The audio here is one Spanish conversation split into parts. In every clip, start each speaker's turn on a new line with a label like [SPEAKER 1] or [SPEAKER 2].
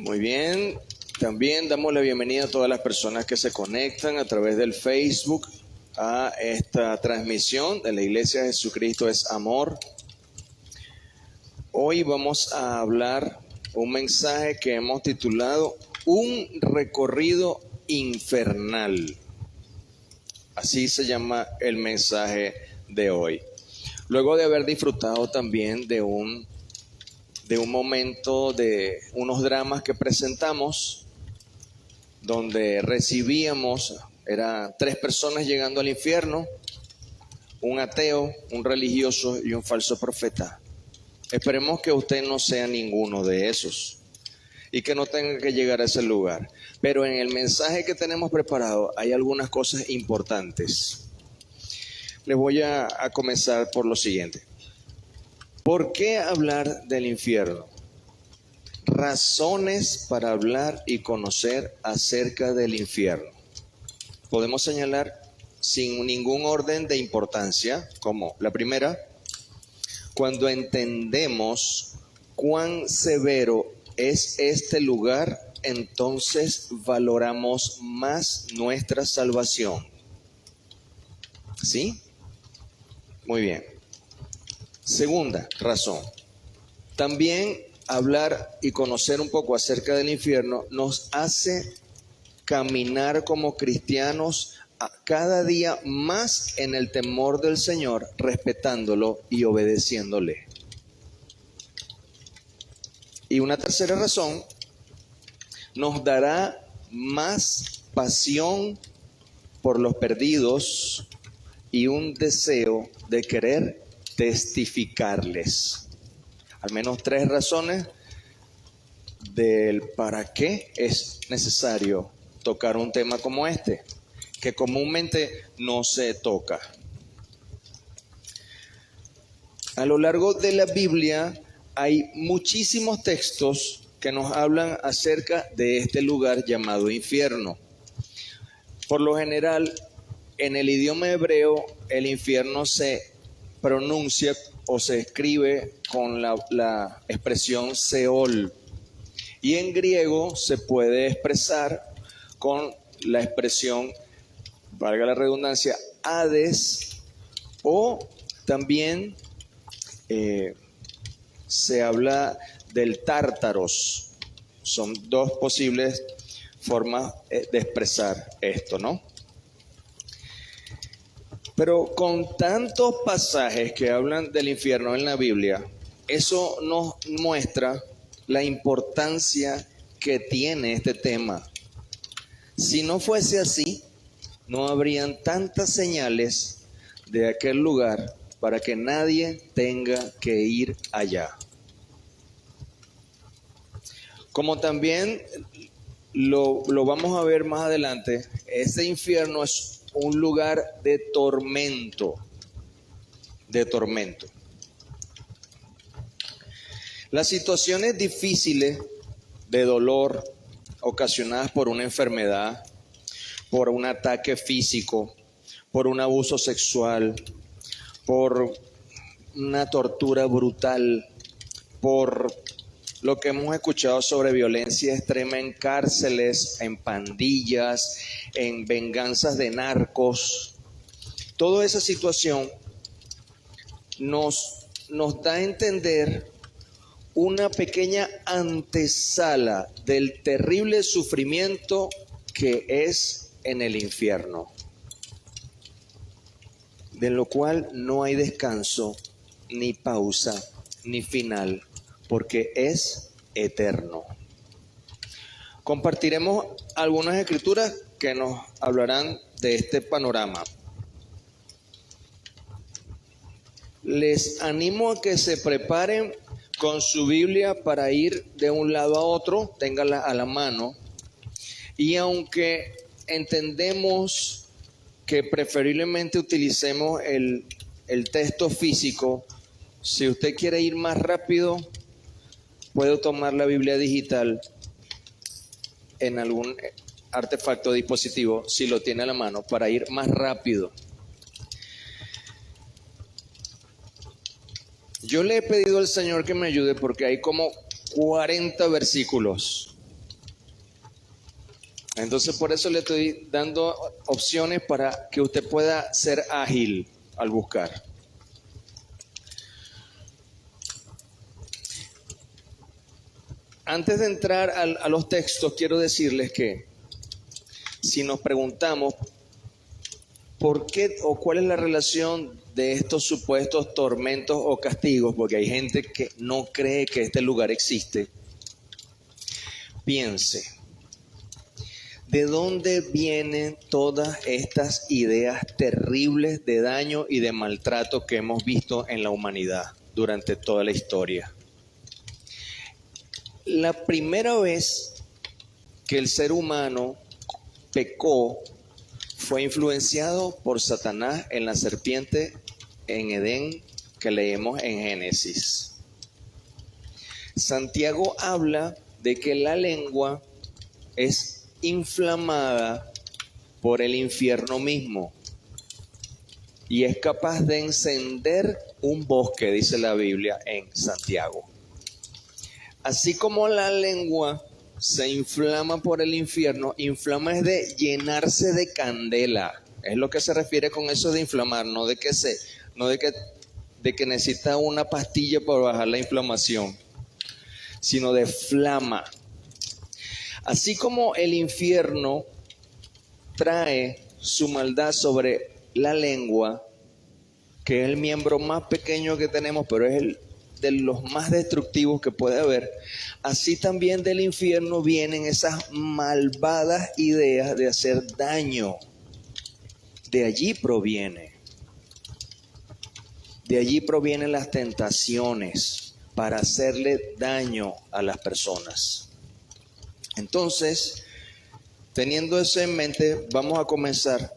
[SPEAKER 1] Muy bien, también damos la bienvenida a todas las personas que se conectan a través del Facebook a esta transmisión de la Iglesia Jesucristo es Amor. Hoy vamos a hablar un mensaje que hemos titulado Un recorrido infernal. Así se llama el mensaje de hoy. Luego de haber disfrutado también de un momento de unos dramas que presentamos, donde recibíamos, eran 3 personas llegando al infierno, un ateo, un religioso y un falso profeta. Esperemos que usted no sea ninguno de esos y que no tenga que llegar a ese lugar. Pero en el mensaje que tenemos preparado hay algunas cosas importantes. Les voy a comenzar por lo siguiente. ¿Por qué hablar del infierno? Razones para hablar y conocer acerca del infierno. Podemos señalar sin ningún orden de importancia, como la primera, cuando entendemos cuán severo es este lugar, entonces valoramos más nuestra salvación. ¿Sí? Muy bien. Segunda razón. También hablar y conocer un poco acerca del infierno nos hace caminar como cristianos cada día más en el temor del Señor, respetándolo y obedeciéndole. Y una tercera razón, nos dará más pasión por los perdidos y un deseo de querer testificarles. Al menos 3 razones del para qué es necesario tocar un tema como este, que comúnmente no se toca. A lo largo de la Biblia hay muchísimos textos que nos hablan acerca de este lugar llamado infierno. Por lo general, en el idioma hebreo, el infierno se pronuncia o se escribe con la expresión Seol. Y en griego se puede expresar con la expresión, valga la redundancia, Hades, o también se habla del Tártaros. Son 2 posibles formas de expresar esto, ¿no? Pero con tantos pasajes que hablan del infierno en la Biblia, eso nos muestra la importancia que tiene este tema. Si no fuese así, no habrían tantas señales de aquel lugar para que nadie tenga que ir allá. Como también lo vamos a ver más adelante, ese infierno es un lugar de tormento, Las situaciones difíciles de dolor ocasionadas por una enfermedad, por un ataque físico, por un abuso sexual, por una tortura brutal, por lo que hemos escuchado sobre violencia extrema en cárceles, en pandillas, en venganzas de narcos. Toda esa situación nos da a entender una pequeña antesala del terrible sufrimiento que es en el infierno, de lo cual no hay descanso, ni pausa, ni final, porque es eterno. Compartiremos algunas escrituras que nos hablarán de este panorama. Les animo a que se preparen con su Biblia para ir de un lado a otro, ténganla a la mano. Y aunque entendemos que preferiblemente utilicemos el texto físico, si usted quiere ir más rápido, puede tomar la Biblia digital en algún artefacto dispositivo, si lo tiene a la mano, para ir más rápido. Yo le he pedido al Señor que me ayude porque hay como 40 versículos Entonces por eso le estoy dando opciones para que usted pueda ser ágil al buscar. Antes de entrar a los textos, quiero decirles que si nos preguntamos por qué o cuál es la relación de estos supuestos tormentos o castigos, porque hay gente que no cree que este lugar existe, piense, ¿de dónde vienen todas estas ideas terribles de daño y de maltrato que hemos visto en la humanidad durante toda la historia? La primera vez que el ser humano pecó fue influenciado por Satanás en la serpiente en Edén que leemos en Génesis. Santiago habla de que la lengua es inflamada por el infierno mismo y es capaz de encender un bosque, dice la Biblia en Santiago. Así como la lengua se inflama por el infierno, inflama es de llenarse de candela. Es lo que se refiere con eso de inflamar, no de que necesita una pastilla para bajar la inflamación, sino de flama. Así como el infierno trae su maldad sobre la lengua, que es el miembro más pequeño que tenemos, pero es el de los más destructivos que puede haber, así también del infierno vienen esas malvadas ideas de hacer daño. De allí provienen las tentaciones para hacerle daño a las personas. Entonces, teniendo eso en mente, vamos a comenzar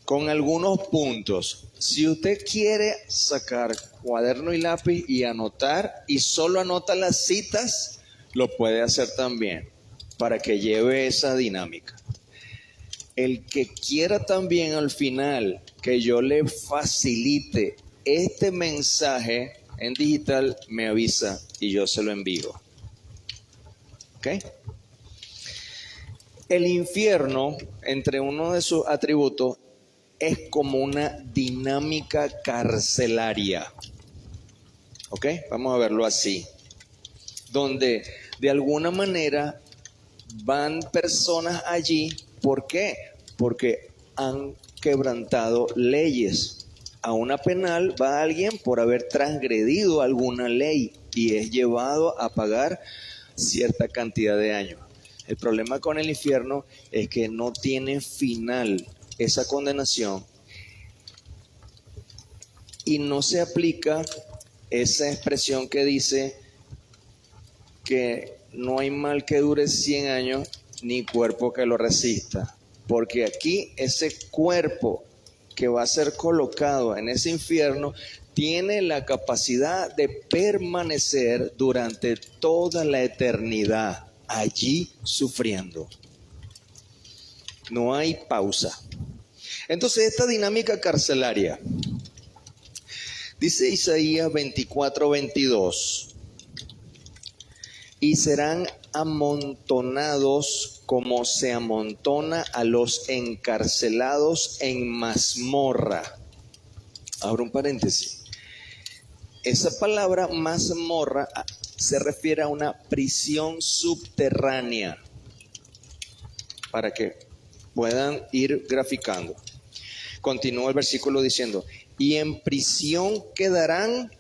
[SPEAKER 1] con algunos puntos. Si usted quiere sacar cuaderno y lápiz y anotar, y solo anota las citas, lo puede hacer también, para que lleve esa dinámica. El que quiera también al final que yo le facilite este mensaje en digital, me avisa y yo se lo envío. ¿Ok? El infierno, entre uno de sus atributos, es como una dinámica carcelaria. ¿Ok? Vamos a verlo así. Donde de alguna manera van personas allí. ¿Por qué? Porque han quebrantado leyes. A una penal va alguien por haber transgredido alguna ley y es llevado a pagar cierta cantidad de años. El problema con el infierno es que no tiene final esa condenación y no se aplica esa expresión que dice que no hay mal que dure 100 años ni cuerpo que lo resista, porque aquí ese cuerpo que va a ser colocado en ese infierno tiene la capacidad de permanecer durante toda la eternidad allí sufriendo. No hay pausa. Entonces, esta dinámica carcelaria, dice Isaías 24:22, y serán amontonados como se amontona a los encarcelados en mazmorra. Abro un paréntesis. Esa palabra mazmorra se refiere a una prisión subterránea, para que puedan ir graficando. Continúa el versículo diciendo, y en prisión quedarán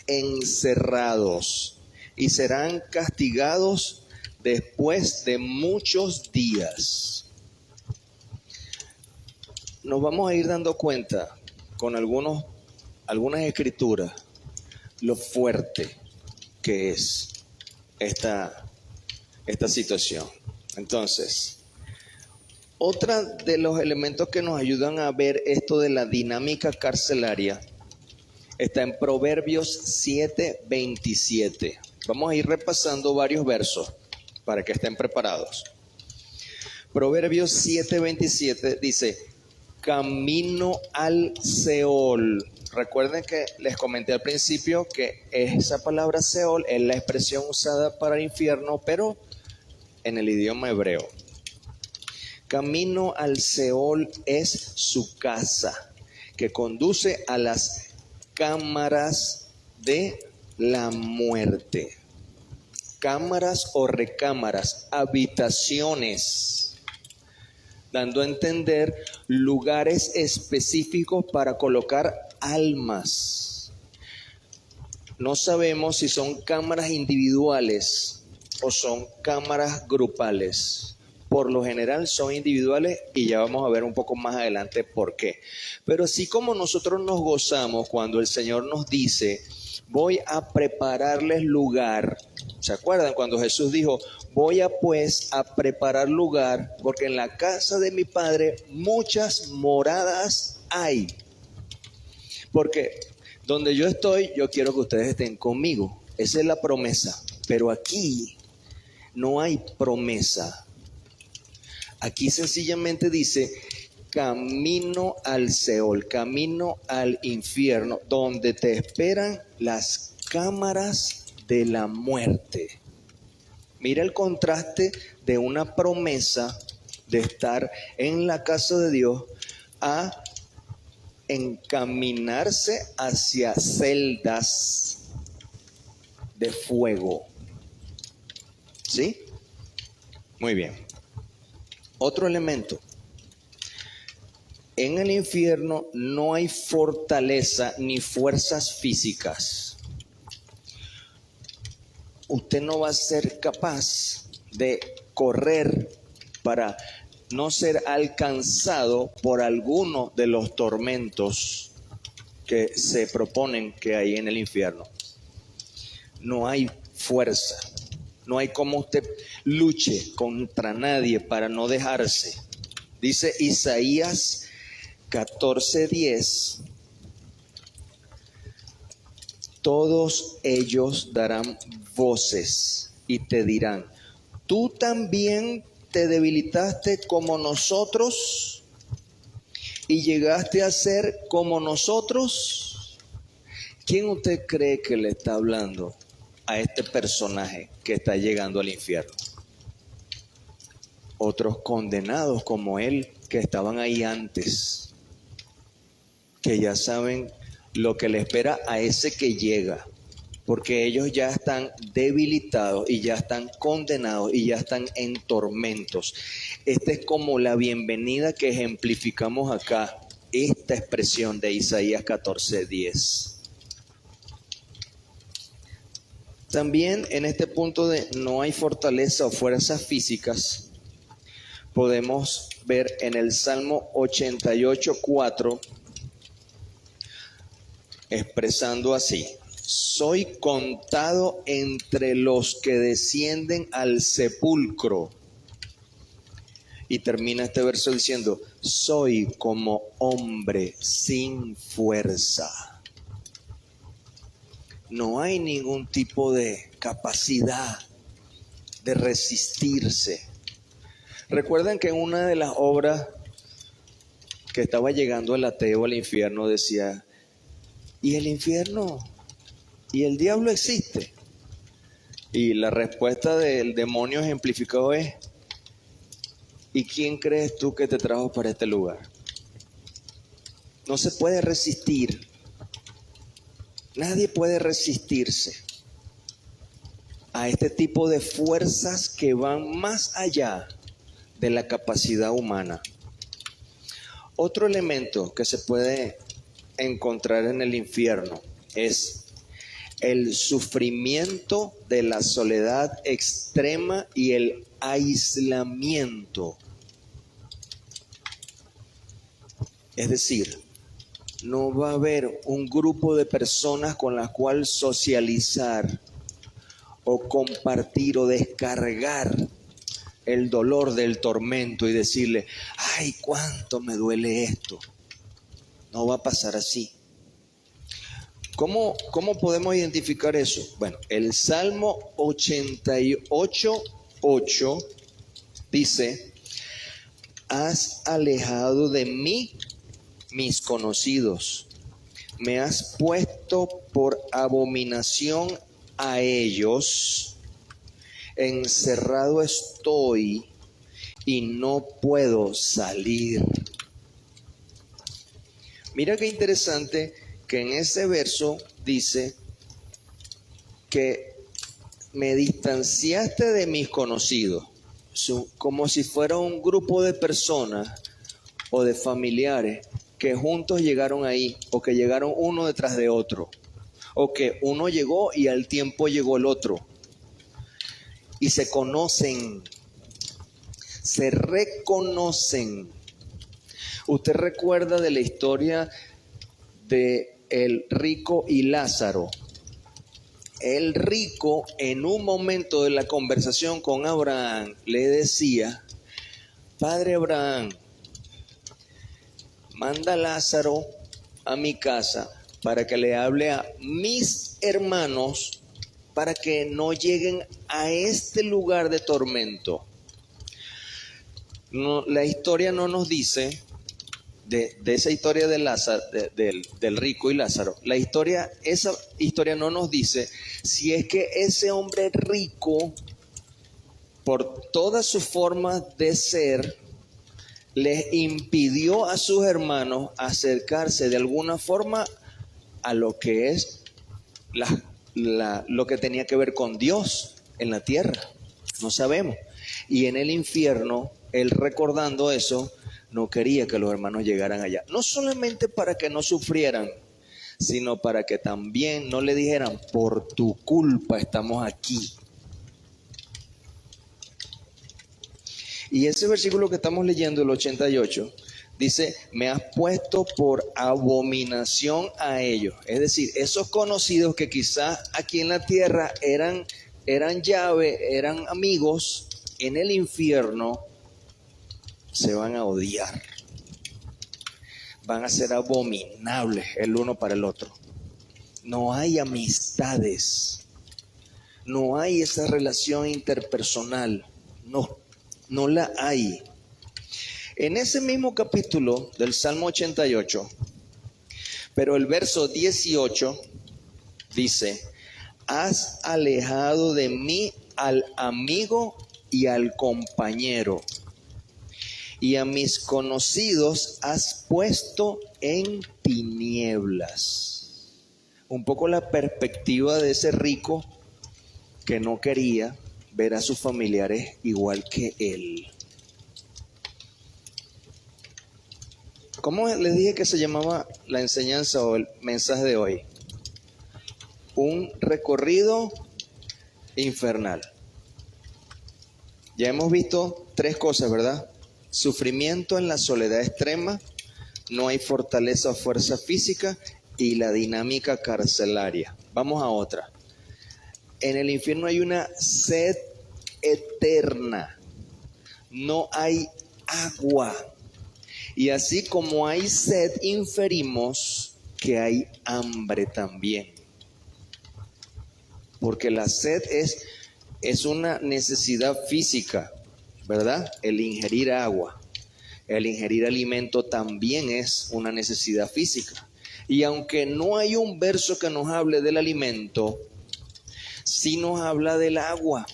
[SPEAKER 1] encerrados y serán castigados después de muchos días. Nos vamos a ir dando cuenta con algunas escrituras lo fuerte que es esta situación. Entonces, otra de los elementos que nos ayudan a ver esto de la dinámica carcelaria está en Proverbios 7:27. Vamos a ir repasando varios versos para que estén preparados. Proverbios 7:27 dice, camino al Seol. Recuerden que les comenté al principio que esa palabra Seol es la expresión usada para el infierno, pero en el idioma hebreo. Camino al Seol es su casa, que conduce a las cámaras de la muerte. Cámaras o recámaras, habitaciones, dando a entender lugares específicos para colocar almas. No sabemos si son cámaras individuales o son cámaras grupales. Por lo general son individuales y ya vamos a ver un poco más adelante por qué. Pero así como nosotros nos gozamos cuando el Señor nos dice, voy a prepararles lugar. ¿Se acuerdan cuando Jesús dijo, voy a pues a preparar lugar, porque en la casa de mi Padre muchas moradas hay? Porque donde yo estoy, yo quiero que ustedes estén conmigo. Esa es la promesa. Pero aquí no hay promesa. Aquí sencillamente dice, camino al Seol, camino al infierno, donde te esperan las cámaras de la muerte. Mira el contraste de una promesa de estar en la casa de Dios a encaminarse hacia celdas de fuego. ¿Sí? Muy bien. Otro elemento. En el infierno no hay fortaleza ni fuerzas físicas. Usted no va a ser capaz de correr para no ser alcanzado por alguno de los tormentos que se proponen que hay en el infierno. No hay fuerza. No hay como usted luche contra nadie para no dejarse. Dice Isaías 14:10. Todos ellos darán voces y te dirán, ¿tú también te debilitaste como nosotros y llegaste a ser como nosotros? ¿Quién usted cree que le está hablando a este personaje que está llegando al infierno? Otros condenados como él que estaban ahí antes, que ya saben lo que le espera a ese que llega, porque ellos ya están debilitados y ya están condenados y ya están en tormentos. Esta es como la bienvenida que ejemplificamos acá, esta expresión de Isaías 14:10. También en este punto de no hay fortaleza o fuerzas físicas, podemos ver en el Salmo 88:4, expresando así, soy contado entre los que descienden al sepulcro. Y termina este verso diciendo, soy como hombre sin fuerza. No hay ningún tipo de capacidad de resistirse. Recuerden que en una de las obras que estaba llegando el ateo al infierno decía, ¿y el infierno? ¿Y el diablo existe? Y la respuesta del demonio ejemplificado es, ¿y quién crees tú que te trajo para este lugar? No se puede resistir. Nadie puede resistirse a este tipo de fuerzas que van más allá de la capacidad humana. Otro elemento que se puede encontrar en el infierno es el sufrimiento de la soledad extrema y el aislamiento. Es decir, no va a haber un grupo de personas con las cuales socializar o compartir o descargar el dolor del tormento y decirle, ay, cuánto me duele esto. No va a pasar así. ¿Cómo podemos identificar eso? Bueno, el Salmo 88:8 dice, has alejado de mí mis conocidos, me has puesto por abominación a ellos, encerrado estoy y no puedo salir. Mira qué interesante que en ese verso dice que me distanciaste de mis conocidos, como si fuera un grupo de personas o de familiares que juntos llegaron ahí, o que llegaron uno detrás de otro, o que uno llegó y al tiempo llegó el otro, y se conocen, se reconocen. Usted recuerda de la historia de el rico y Lázaro. El rico, en un momento de la conversación con Abraham, le decía: Padre Abraham, manda a Lázaro a mi casa para que le hable a mis hermanos para que no lleguen a este lugar de tormento. No, la historia no nos dice de esa historia de Lázaro, del rico y Lázaro. Esa historia no nos dice si es que ese hombre rico, por todas sus formas de ser, les impidió a sus hermanos acercarse de alguna forma a lo que es lo que tenía que ver con Dios en la tierra. No sabemos. Y en el infierno, él, recordando eso, no quería que los hermanos llegaran allá. No solamente para que no sufrieran, sino para que también no le dijeran: por tu culpa estamos aquí. Y ese versículo que estamos leyendo, el 88, dice: me has puesto por abominación a ellos. Es decir, esos conocidos que quizás aquí en la tierra eran llave, eran amigos, en el infierno se van a odiar. Van a ser abominables el uno para el otro. No hay amistades. No hay esa relación interpersonal. No la hay. En ese mismo capítulo del Salmo 88, pero el verso 18 dice: has alejado de mí al amigo y al compañero, y a mis conocidos has puesto en tinieblas. Un poco la perspectiva de ese rico que no quería ver a sus familiares igual que él. ¿Cómo les dije que se llamaba la enseñanza o el mensaje de hoy? Un recorrido infernal. Ya hemos visto tres cosas, ¿verdad? Sufrimiento en la soledad extrema, no hay fortaleza o fuerza física, y la dinámica carcelaria. Vamos a otra. En el infierno hay una sed eterna, no hay agua. Y así como hay sed, inferimos que hay hambre también. Porque la sed es una necesidad física, ¿verdad? El ingerir agua, el ingerir alimento también es una necesidad física. Y aunque no hay un verso que nos hable del alimento, sí nos habla del agua.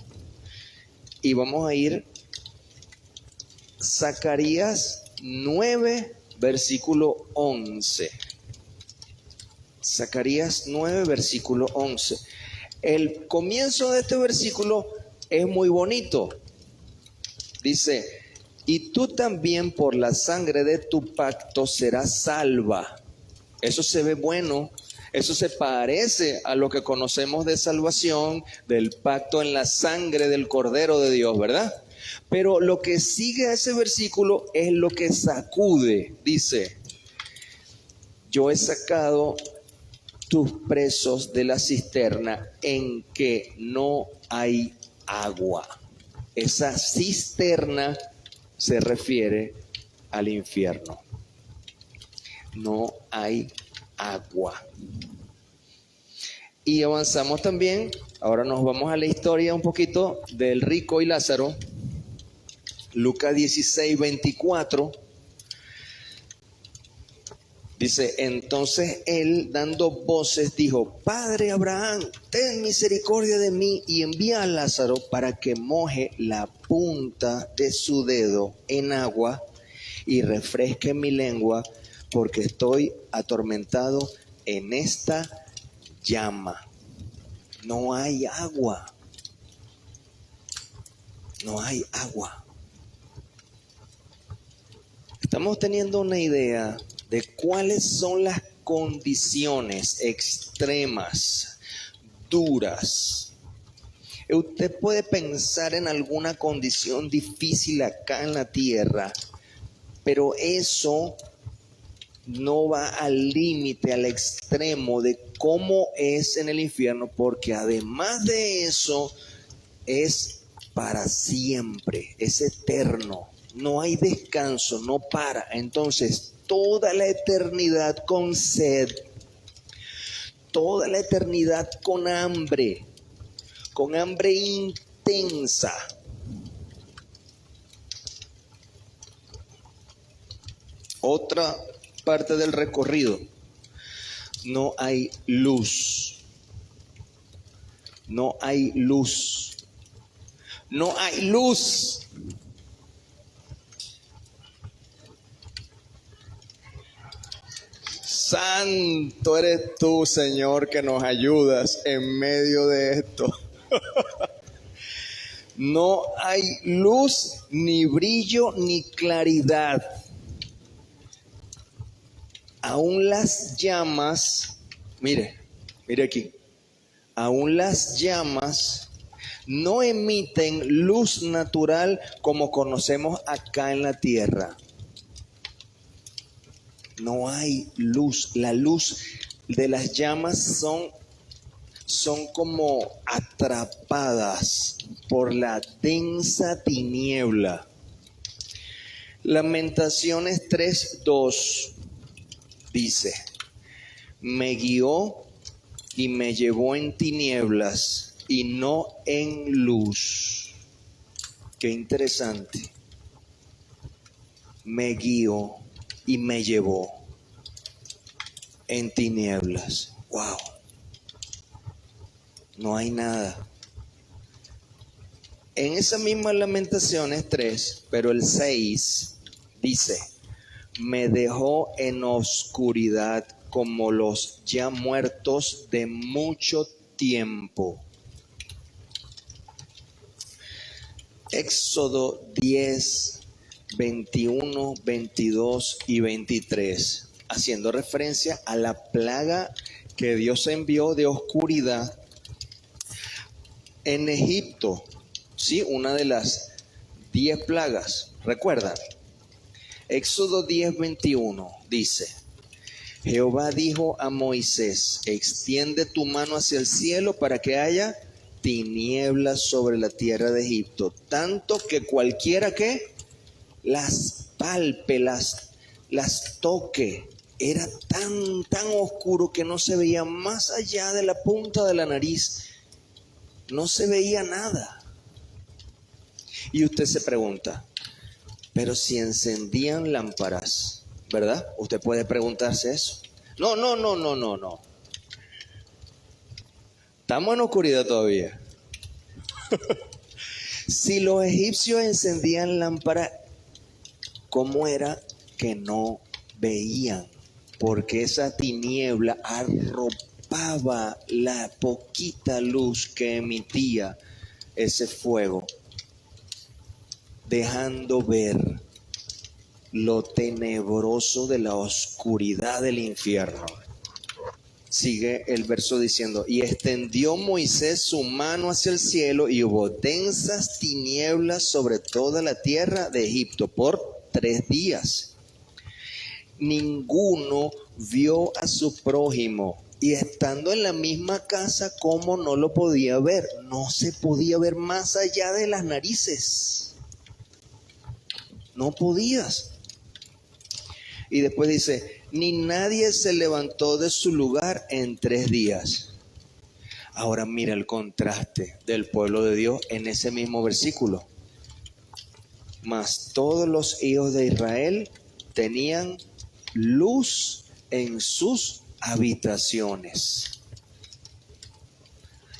[SPEAKER 1] Y vamos a ir Zacarías 9, versículo 11. Zacarías 9, versículo 11. El comienzo de este versículo es muy bonito. Dice: y tú también por la sangre de tu pacto serás salva. Eso se ve bueno. Eso se parece a lo que conocemos de salvación, del pacto en la sangre del Cordero de Dios, ¿verdad? Pero lo que sigue a ese versículo es lo que sacude. Dice: yo he sacado tus presos de la cisterna en que no hay agua. Esa cisterna se refiere al infierno. No hay agua. Y avanzamos también. Ahora nos vamos a la historia un poquito del rico y Lázaro. Lucas 16, 24. Dice, entonces él, dando voces, dijo, Padre Abraham, ten misericordia de mí y envía a Lázaro para que moje la punta de su dedo en agua y refresque mi lengua, porque estoy atormentado en esta llama. No hay agua. No hay agua. Estamos teniendo una idea de cuáles son las condiciones extremas, duras. Usted puede pensar en alguna condición difícil acá en la tierra, pero eso no va al límite, al extremo de cómo es en el infierno, porque además de eso es para siempre, es eterno. No hay descanso, no para. Entonces, toda la eternidad con sed, toda la eternidad con hambre intensa. Otra parte del recorrido, no hay luz. No hay luz. No hay luz. Santo eres tú, Señor, que nos ayudas en medio de esto. No hay luz, ni brillo, ni claridad. Aún las llamas, mire aquí, aún las llamas no emiten luz natural como conocemos acá en la tierra. No hay luz. La luz de las llamas son como atrapadas por la densa tiniebla. Lamentaciones 3:2 dice, me guió y me llevó en tinieblas y no en luz. Qué interesante. Me guió y me llevó en tinieblas. Wow. No hay nada. En esa misma Lamentaciones 3, pero el 6 dice, me dejó en oscuridad como los ya muertos de mucho tiempo. Éxodo 10, 21, 22 y 23, haciendo referencia a la plaga que Dios envió de oscuridad en Egipto, ¿sí? Una de las 10 plagas, ¿recuerdan? Éxodo 10, 21 dice, Jehová dijo a Moisés, extiende tu mano hacia el cielo para que haya tinieblas sobre la tierra de Egipto, tanto que cualquiera que las palpe, las toque. Era tan oscuro que no se veía más allá de la punta de la nariz. No se veía nada. Y usted se pregunta, pero si encendían lámparas, ¿verdad? Usted puede preguntarse eso. No. Estamos en oscuridad todavía. Si los egipcios encendían lámparas, ¿cómo era que no veían? Porque esa tiniebla arropaba la poquita luz que emitía ese fuego, dejando ver lo tenebroso de la oscuridad del infierno. Sigue el verso diciendo, y extendió Moisés su mano hacia el cielo y hubo densas tinieblas sobre toda la tierra de Egipto por 3 días. Ninguno vio a su prójimo y estando en la misma casa, ¿cómo no lo podía ver? No se podía ver más allá de las narices. No podías. Y después dice, ni nadie se levantó de su lugar en 3 días. Ahora mira el contraste del pueblo de Dios en ese mismo versículo. Mas todos los hijos de Israel tenían luz en sus habitaciones.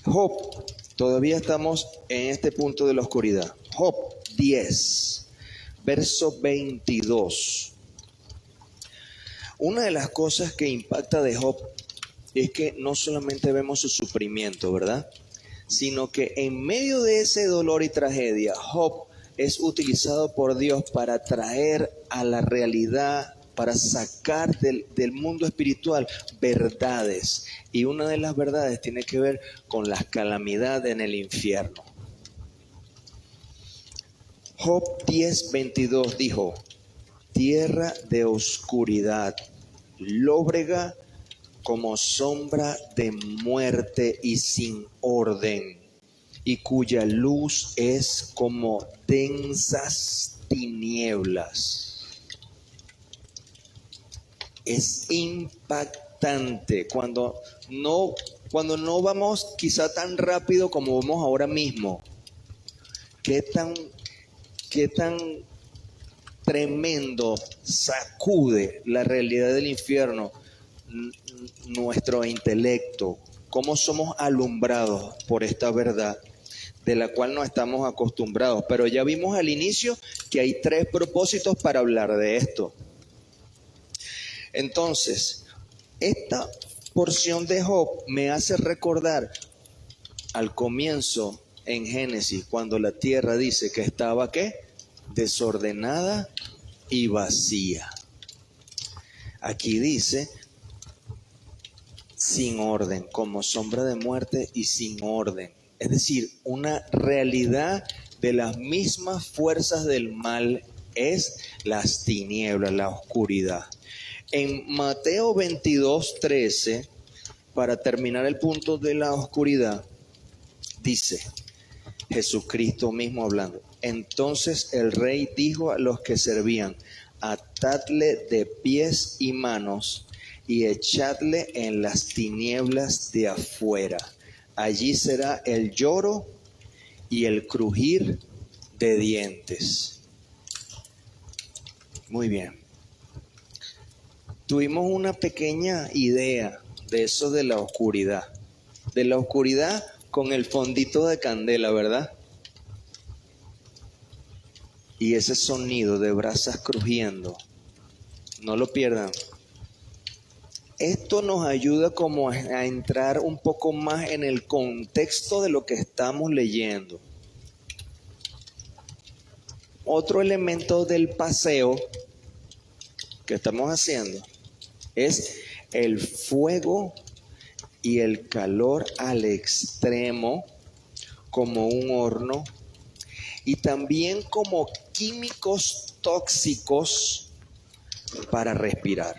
[SPEAKER 1] Job, todavía estamos en este punto de la oscuridad. Job 10, verso 22. Una de las cosas que impacta de Job es que no solamente vemos su sufrimiento, ¿verdad? Sino que en medio de ese dolor y tragedia, Job es utilizado por Dios para traer a la realidad, para sacar del mundo espiritual verdades. Y una de las verdades tiene que ver con las calamidades en el infierno. Job 10:22 dijo: tierra de oscuridad, lóbrega como sombra de muerte y sin orden, y cuya luz es como densas tinieblas. Es impactante cuando no vamos quizá tan rápido como vamos ahora mismo. Qué tan tremendo sacude la realidad del infierno nuestro intelecto, cómo somos alumbrados por esta verdad de la cual no estamos acostumbrados. Pero ya vimos al inicio que hay 3 propósitos para hablar de esto. Entonces, esta porción de Job me hace recordar al comienzo en Génesis, cuando la tierra dice que estaba ¿qué? Desordenada y vacía. Aquí dice sin orden, como sombra de muerte y sin orden. Es decir, una realidad de las mismas fuerzas del mal es las tinieblas, la oscuridad. En Mateo 22:13, para terminar el punto de la oscuridad, dice Jesucristo mismo hablando: entonces el rey dijo a los que servían: atadle de pies y manos y echadle en las tinieblas de afuera. Allí será el lloro y el crujir de dientes. Muy bien. Tuvimos una pequeña idea de eso de la oscuridad. De la oscuridad con el fondito de candela, ¿verdad? Y ese sonido de brasas crujiendo, no lo pierdan. Esto nos ayuda como a entrar un poco más en el contexto de lo que estamos leyendo. Otro elemento del paseo que estamos haciendo es el fuego y el calor al extremo como un horno, y también como químicos tóxicos para respirar.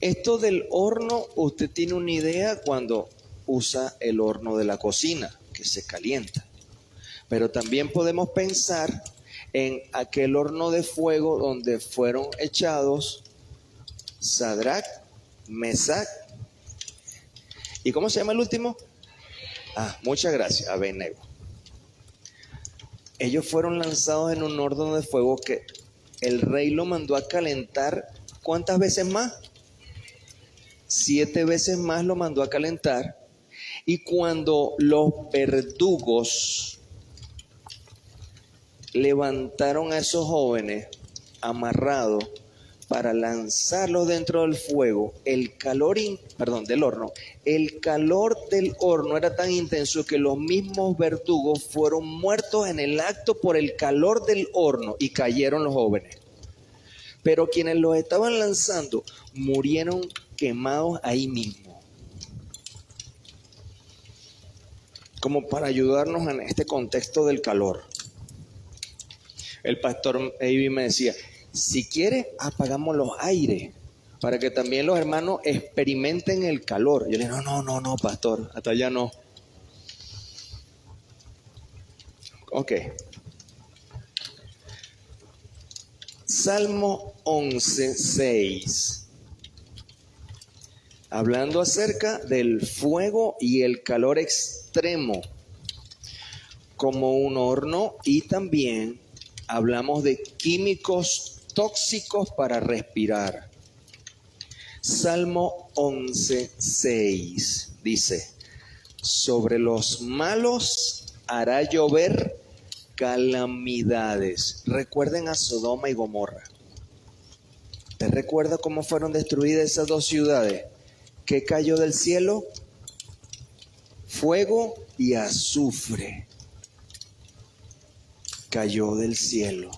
[SPEAKER 1] Esto del horno, usted tiene una idea cuando usa el horno de la cocina, que se calienta. Pero también podemos pensar en aquel horno de fuego donde fueron echados Sadrach, Mesach, ¿y cómo se llama el último? Muchas gracias, Abednego. Ellos fueron lanzados en un horno de fuego que el rey lo mandó a calentar. ¿Cuántas veces más? 7 veces más lo mandó a calentar. Y cuando los verdugos levantaron a esos jóvenes amarrados para lanzarlos dentro del fuego, el calor del horno era tan intenso que los mismos verdugos fueron muertos en el acto por el calor del horno y cayeron los jóvenes. Pero quienes los estaban lanzando murieron quemados ahí mismo. Como para ayudarnos en este contexto del calor. El pastor Avi me decía: si quiere, apagamos los aires para que también los hermanos experimenten el calor. Yo le dije: no, pastor, hasta allá no. Ok. Salmo 11:6. Hablando acerca del fuego y el calor extremo como un horno, y también hablamos de químicos tóxicos para respirar. Salmo 11:6 dice: sobre los malos hará llover calamidades. Recuerden a Sodoma y Gomorra. ¿Te recuerda cómo fueron destruidas esas dos ciudades? ¿Qué cayó del cielo? Fuego y azufre. Cayó del cielo.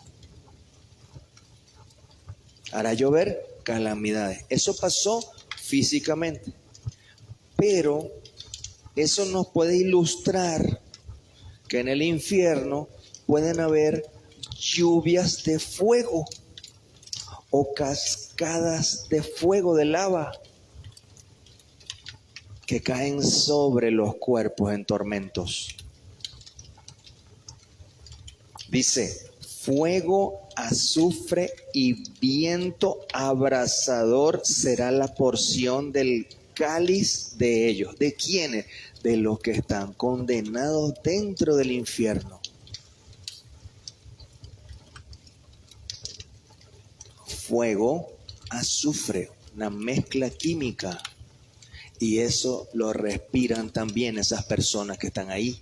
[SPEAKER 1] Hará llover calamidades. Eso pasó físicamente. Pero eso nos puede ilustrar que en el infierno pueden haber lluvias de fuego o cascadas de fuego, de lava, que caen sobre los cuerpos en tormentos. Dice: fuego, azufre y viento abrasador será la porción del cáliz de ellos. ¿De quiénes? De los que están condenados dentro del infierno. Fuego, azufre, una mezcla química. Y eso lo respiran también esas personas que están ahí.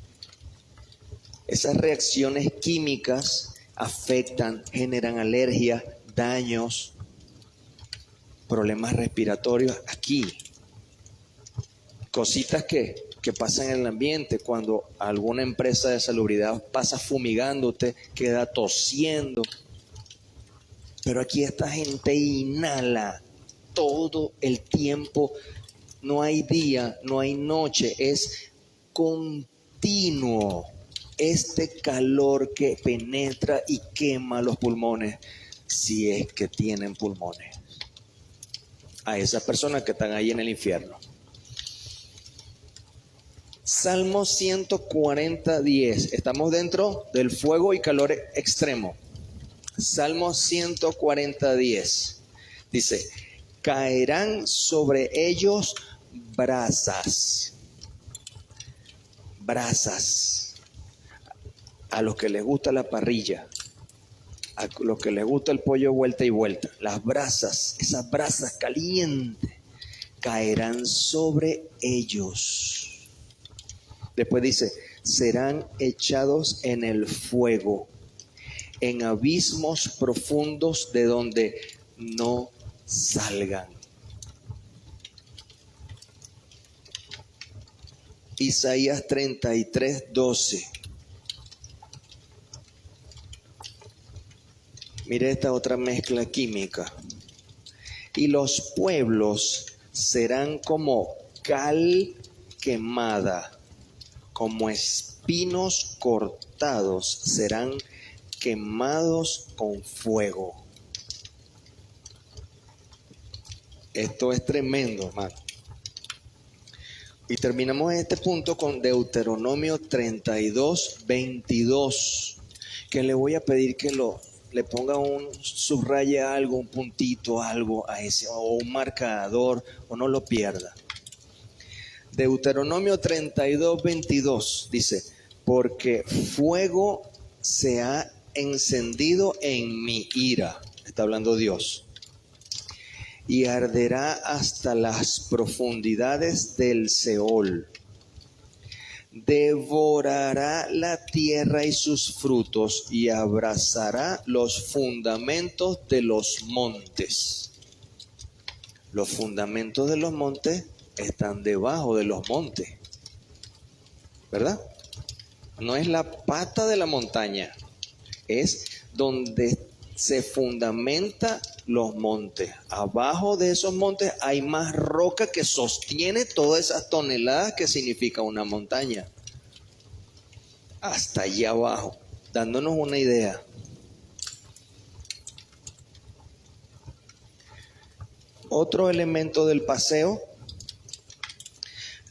[SPEAKER 1] Esas reacciones químicas afectan, generan alergias, daños, problemas respiratorios aquí. Cositas que pasan en el ambiente cuando alguna empresa de salubridad pasa fumigando, usted queda tosiendo. Pero aquí esta gente inhala todo el tiempo. No hay día, no hay noche, es continuo este calor que penetra y quema los pulmones, si es que tienen pulmones, a esas personas que están ahí en el infierno. Salmo 140:10. Estamos dentro del fuego y calor extremo. Salmo 140:10 dice: caerán sobre ellos brasas. Brasas. A los que les gusta la parrilla, a los que les gusta el pollo vuelta y vuelta, las brasas, esas brasas calientes, caerán sobre ellos. Después dice: serán echados en el fuego, en abismos profundos de donde no salgan. Isaías 33:12. Mire esta otra mezcla química. Y los pueblos serán como cal quemada, como espinos cortados, serán quemados con fuego. Esto es tremendo, hermano. Y terminamos este punto con Deuteronomio 32:22, que le voy a pedir que le ponga un subraye algo, un puntito, algo a ese, o un marcador, o no lo pierda. Deuteronomio 32:22 dice: porque fuego se ha encendido en mi ira, está hablando Dios, y arderá hasta las profundidades del Seol. Devorará la tierra y sus frutos y abrazará los fundamentos de los montes. Los fundamentos de los montes están debajo de los montes, ¿verdad? No es la pata de la montaña, es donde se fundamenta los montes. Abajo de esos montes hay más roca que sostiene todas esas toneladas que significa una montaña. Hasta allá abajo, dándonos una idea. Otro elemento del paseo: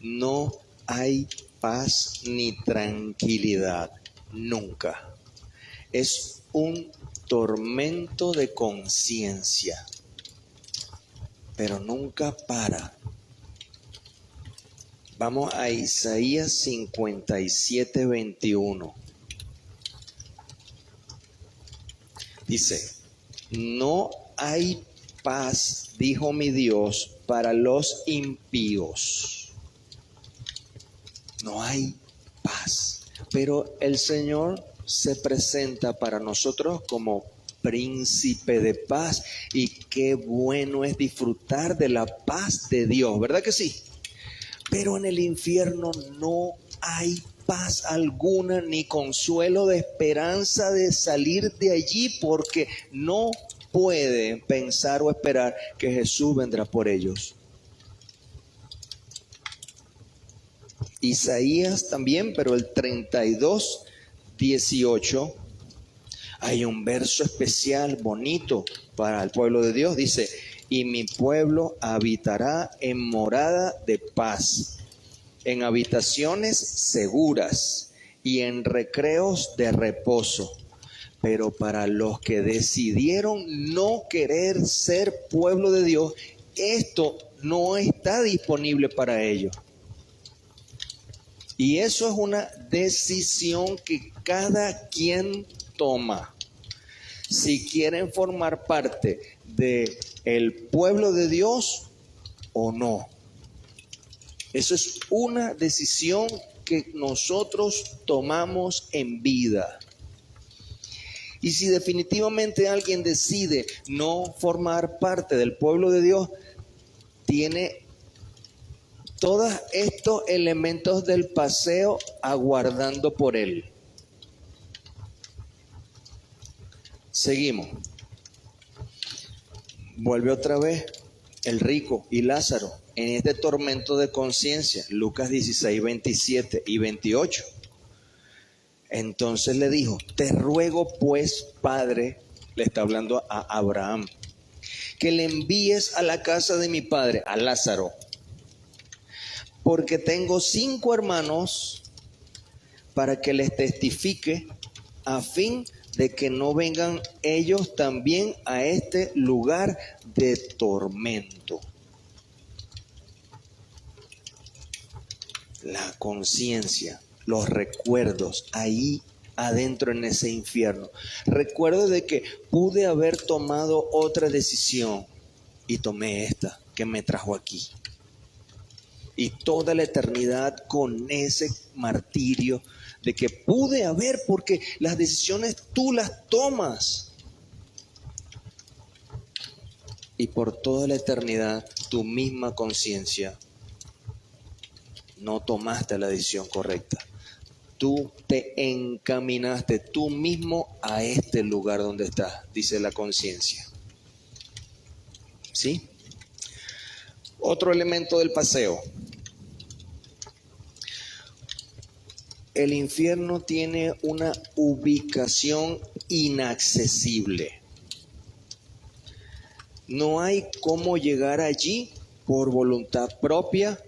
[SPEAKER 1] no hay paz ni tranquilidad, nunca. Es un tormento de conciencia, pero nunca para. Vamos a Isaías 57:21. Dice: No hay paz, dijo mi Dios, para los impíos. No hay paz. Pero el Señor se presenta para nosotros como príncipe de paz. Y qué bueno es disfrutar de la paz de Dios, ¿verdad que sí? Pero en el infierno no hay paz alguna ni consuelo de esperanza de salir de allí, porque no pueden pensar o esperar que Jesús vendrá por ellos. Isaías también, pero el 32:18, hay un verso especial, bonito para el pueblo de Dios. Dice: y mi pueblo habitará en morada de paz, en habitaciones seguras y en recreos de reposo. Pero para los que decidieron no querer ser pueblo de Dios, esto no está disponible para ellos. Y eso es una decisión que cada quien toma. Si quieren formar parte del pueblo de Dios o no. Eso es una decisión que nosotros tomamos en vida. Y si definitivamente alguien decide no formar parte del pueblo de Dios, tiene todos estos elementos del paseo aguardando por él. Seguimos. Vuelve otra vez el rico y Lázaro en este tormento de conciencia. Lucas 16, 27 y 28. Entonces le dijo: te ruego pues, Padre, le está hablando a Abraham, que le envíes a la casa de mi padre a Lázaro, porque tengo 5 hermanos, para que les testifique, a fin de que no vengan ellos también a este lugar de tormento. La conciencia, los recuerdos, ahí adentro en ese infierno. Recuerdo de que pude haber tomado otra decisión y tomé esta que me trajo aquí. Y toda la eternidad con ese martirio de que pude haber, porque las decisiones tú las tomas. Y por toda la eternidad tu misma conciencia no tomaste la decisión correcta. Tú te encaminaste tú mismo a este lugar donde estás, dice la conciencia. ¿Sí? Otro elemento del paseo. El infierno tiene una ubicación inaccesible. No hay cómo llegar allí por voluntad propia,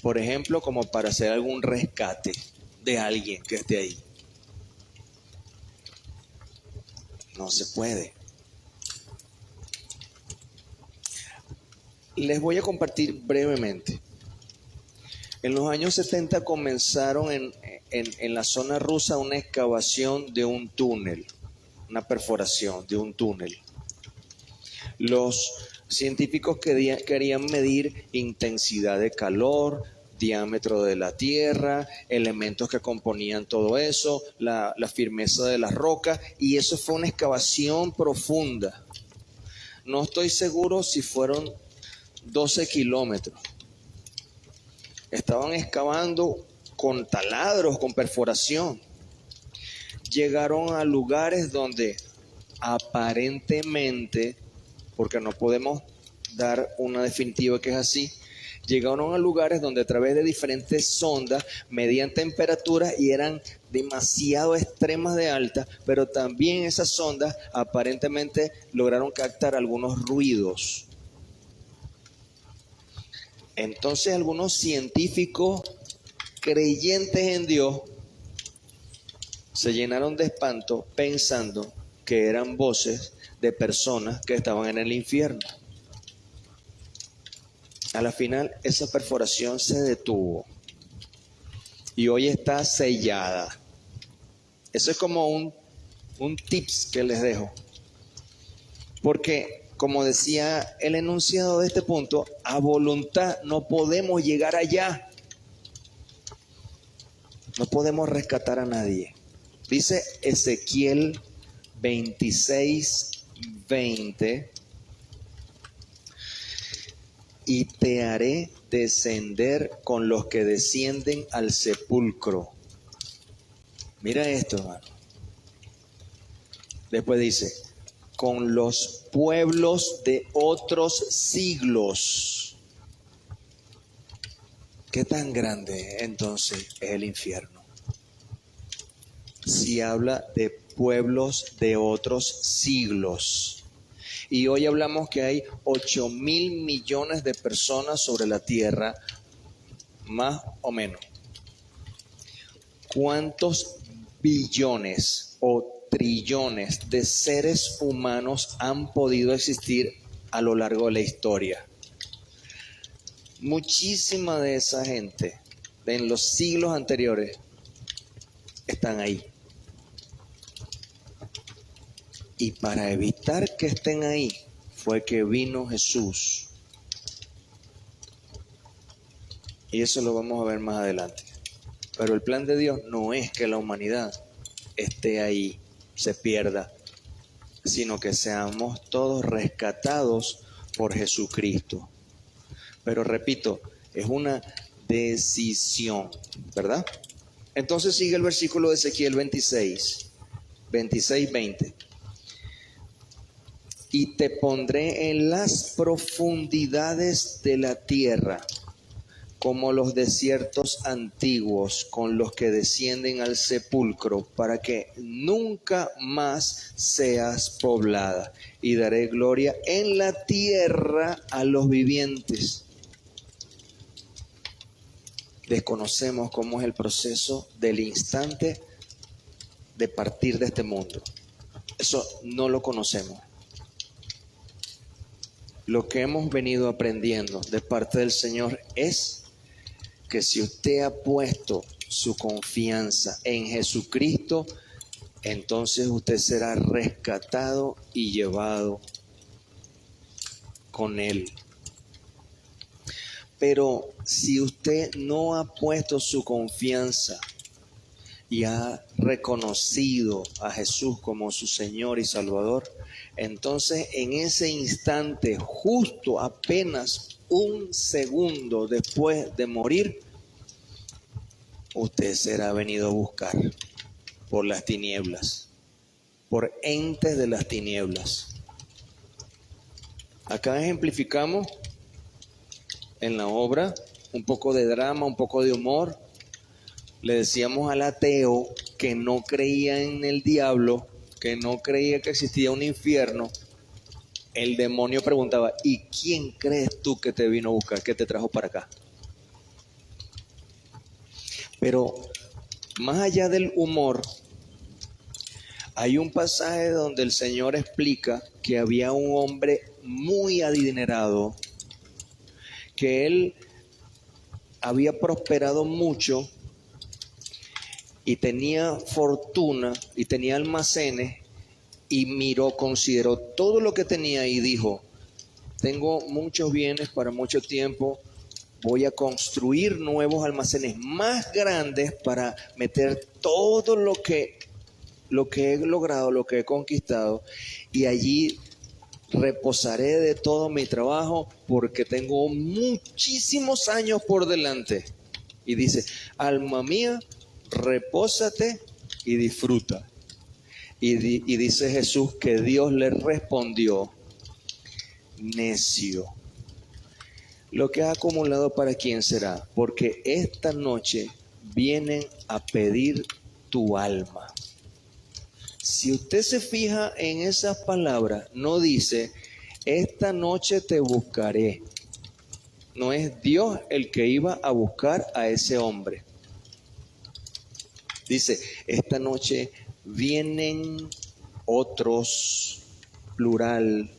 [SPEAKER 1] por ejemplo, como para hacer algún rescate de alguien que esté ahí. No se puede. Les voy a compartir brevemente. En los años 70 comenzaron en la zona rusa una excavación de un túnel, una perforación de un túnel. Los científicos querían medir intensidad de calor, diámetro de la tierra, elementos que componían todo eso, la firmeza de las rocas, y eso fue una excavación profunda. No estoy seguro si fueron 12 kilómetros. Estaban excavando con taladros, con perforación. Llegaron a lugares donde aparentemente, porque no podemos dar una definitiva que es así, llegaron a lugares donde a través de diferentes sondas medían temperaturas y eran demasiado extremas de alta, pero también esas sondas aparentemente lograron captar algunos ruidos. Entonces algunos científicos creyentes en Dios se llenaron de espanto pensando que eran voces de personas que estaban en el infierno. A la final esa perforación se detuvo y hoy está sellada. Eso es como un tips que les dejo. Porque, como decía el enunciado de este punto, a voluntad no podemos llegar allá. No podemos rescatar a nadie. Dice Ezequiel 26:20: y te haré descender con los que descienden al sepulcro. Mira esto, hermano. Después dice, con los pueblos de otros siglos. ¿Qué tan grande entonces es el infierno? Si habla de pueblos de otros siglos. Y hoy hablamos que hay 8.000 millones de personas sobre la tierra, más o menos. ¿Cuántos billones o trillones de seres humanos han podido existir a lo largo de la historia? Muchísima de esa gente en los siglos anteriores están ahí. Y para evitar que estén ahí fue que vino Jesús. Y eso lo vamos a ver más adelante. Pero el plan de Dios no es que la humanidad esté ahí, se pierda, sino que seamos todos rescatados por Jesucristo. Pero repito, es una decisión, ¿verdad? Entonces sigue el versículo de Ezequiel 26:20. Y te pondré en las profundidades de la tierra, como los desiertos antiguos con los que descienden al sepulcro, para que nunca más seas poblada. Y daré gloria en la tierra a los vivientes. Desconocemos cómo es el proceso del instante de partir de este mundo. Eso no lo conocemos. Lo que hemos venido aprendiendo de parte del Señor es que si usted ha puesto su confianza en Jesucristo, entonces usted será rescatado y llevado con Él. Pero si usted no ha puesto su confianza y ha reconocido a Jesús como su Señor y Salvador, entonces en ese instante, justo apenas un segundo después de morir, usted será venido a buscar por las tinieblas, por entes de las tinieblas. Acá ejemplificamos en la obra un poco de drama, un poco de humor. Le decíamos al ateo que no creía en el diablo, que no creía que existía un infierno. El demonio preguntaba, ¿y quién crees tú que te vino a buscar, que te trajo para acá? Pero más allá del humor, hay un pasaje donde el Señor explica que había un hombre muy adinerado, que él había prosperado mucho y tenía fortuna y tenía almacenes, y miró, consideró todo lo que tenía y dijo, tengo muchos bienes para mucho tiempo, voy a construir nuevos almacenes más grandes para meter todo lo que he logrado, lo que he conquistado, y allí reposaré de todo mi trabajo porque tengo muchísimos años por delante. Y dice, alma mía, repósate y disfruta. Y dice Jesús que Dios le respondió, necio, lo que has acumulado para quién será, porque esta noche vienen a pedir tu alma. Si usted se fija en esas palabras, no dice, esta noche te buscaré. No es Dios el que iba a buscar a ese hombre. Dice, esta noche vienen otros, plural,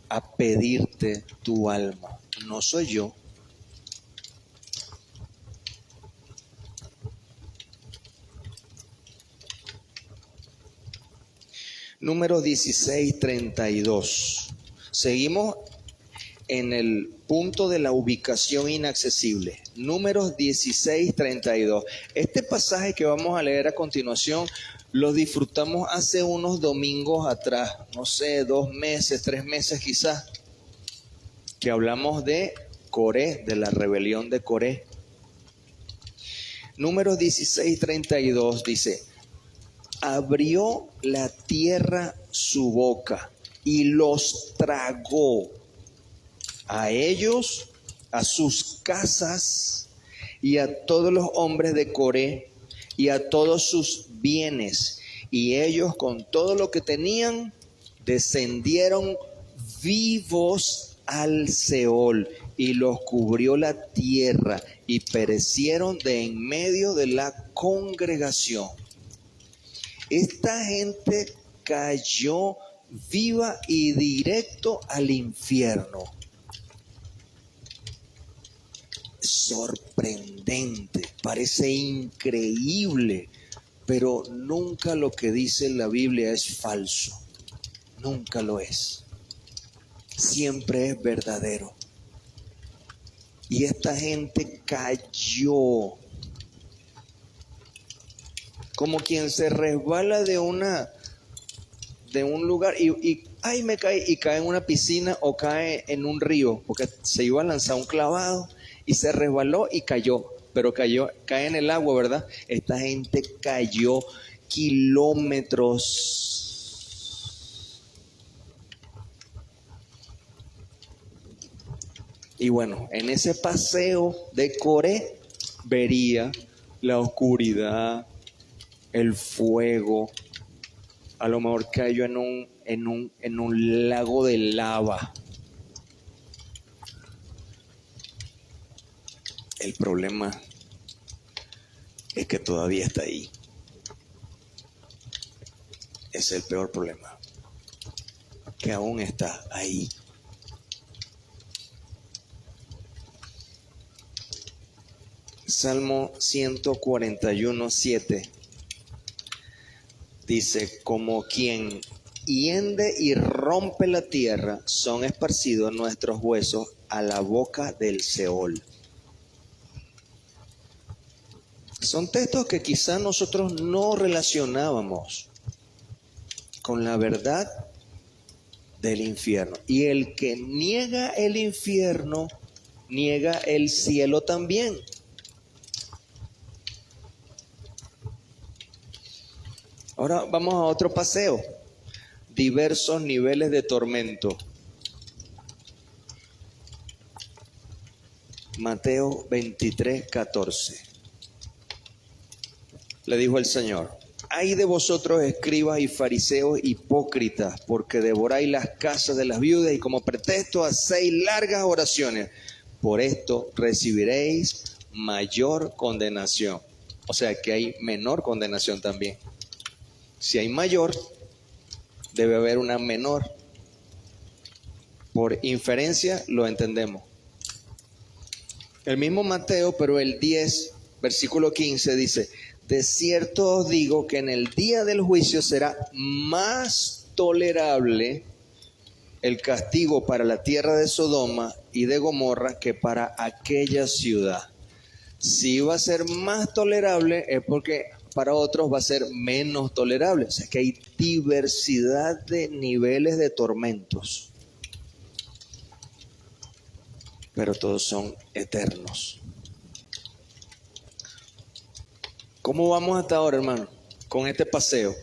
[SPEAKER 1] a pedirte tu alma. No soy yo. Números 16:32. Seguimos en el punto de la ubicación inaccesible. Números 16:32. Este pasaje que vamos a leer a continuación lo disfrutamos hace unos domingos atrás, no sé, 2 meses, 3 meses quizás, que hablamos de Coré, de la rebelión de Coré. Números 16:32 dice: abrió la tierra su boca y los tragó, a ellos, a sus casas y a todos los hombres de Coré y a todos sus bienes. Y ellos con todo lo que tenían descendieron vivos al Seol y los cubrió la tierra y perecieron de en medio de la congregación. Esta gente cayó viva y directo al infierno. Sorprendente, parece increíble, pero nunca lo que dice la Biblia es falso. Nunca lo es. Siempre es verdadero. Y esta gente cayó como quien se resbala de un lugar y ay, me cae, y cae en una piscina o cae en un río, porque se iba a lanzar un clavado y se resbaló y cayó, pero cae en el agua, ¿verdad? Esta gente cayó kilómetros. Y bueno, en ese paseo de Coré vería la oscuridad, el fuego, a lo mejor cayó en un lago de lava. El problema es que todavía está ahí. Ese es el peor problema, que aún está ahí. Salmo 141:7 dice: como quien hiende y rompe la tierra, son esparcidos nuestros huesos a la boca del Seol. Son textos que quizás nosotros no relacionábamos con la verdad del infierno. Y el que niega el infierno, niega el cielo también. Ahora vamos a otro paseo. Diversos niveles de tormento. Mateo 23:14. Le dijo el Señor: ay de vosotros, escribas y fariseos hipócritas, porque devoráis las casas de las viudas y como pretexto hacéis largas oraciones. Por esto recibiréis mayor condenación. O sea que hay menor condenación también. Si hay mayor, debe haber una menor. Por inferencia lo entendemos. El mismo Mateo, pero el 10, versículo 15 dice: de cierto os digo que en el día del juicio será más tolerable el castigo para la tierra de Sodoma y de Gomorra que para aquella ciudad. Si va a ser más tolerable es porque para otros va a ser menos tolerable. O sea que hay diversidad de niveles de tormentos, pero todos son eternos. ¿Cómo vamos hasta ahora, hermano? Con este paseo.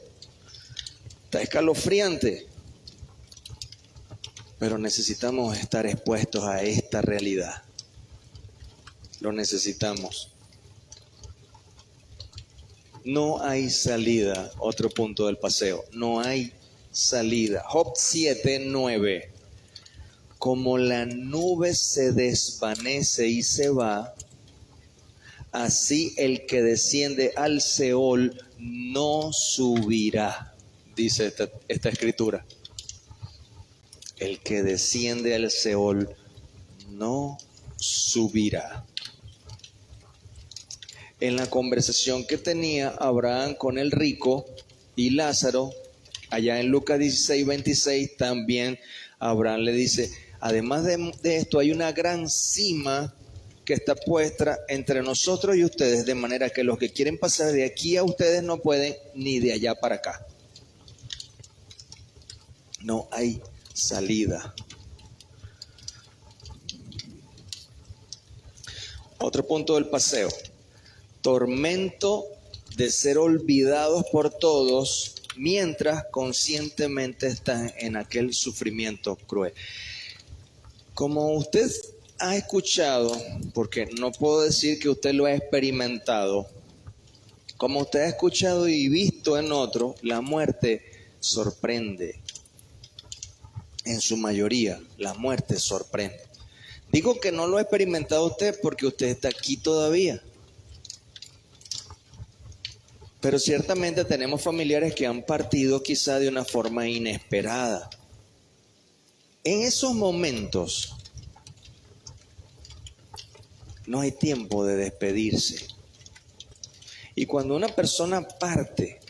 [SPEAKER 1] Está escalofriante, pero necesitamos estar expuestos a esta realidad. Lo necesitamos. No hay salida. Otro punto del paseo. No hay salida. Job 7:9. Como la nube se desvanece y se va, así el que desciende al Seol no subirá, dice esta escritura. El que desciende al Seol no subirá. En la conversación que tenía Abraham con el rico y Lázaro, Allá en Lucas 16, 26 también Abraham le dice, además de esto hay una gran cima que está puesta entre nosotros y ustedes, de manera que los que quieren pasar de aquí a ustedes no pueden, ni de allá para acá. No hay salida. Otro punto del paseo. Tormento de ser olvidados por todos mientras conscientemente están en aquel sufrimiento cruel. Como usted ha escuchado, porque no puedo decir que usted lo ha experimentado, como usted ha escuchado y visto en otros, la muerte sorprende. En su mayoría, la muerte sorprende. Digo que no lo ha experimentado usted porque usted está aquí todavía. Pero ciertamente tenemos familiares que han partido quizá de una forma inesperada. En esos momentos no hay tiempo de despedirse. Y cuando una persona parte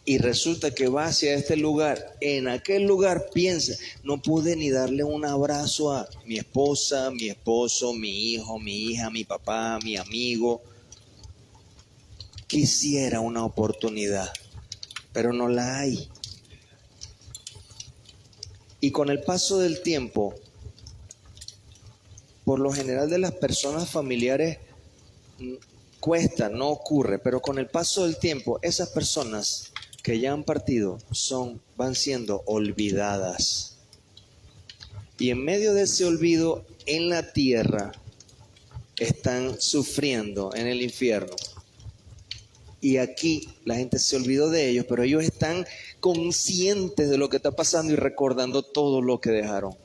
[SPEAKER 1] y resulta que va hacia este lugar, en aquel lugar piensa, no pude ni darle un abrazo a mi esposa, mi esposo, mi hijo, mi hija, mi papá, mi amigo. Quisiera una oportunidad, pero no la hay. Y con el paso del tiempo, por lo general de las personas familiares cuesta, no ocurre, pero con el paso del tiempo, esas personas que ya han partido van siendo olvidadas. Y en medio de ese olvido, en la tierra, están sufriendo en el infierno. Y aquí la gente se olvidó de ellos, pero ellos están conscientes de lo que está pasando y recordando todo lo que dejaron.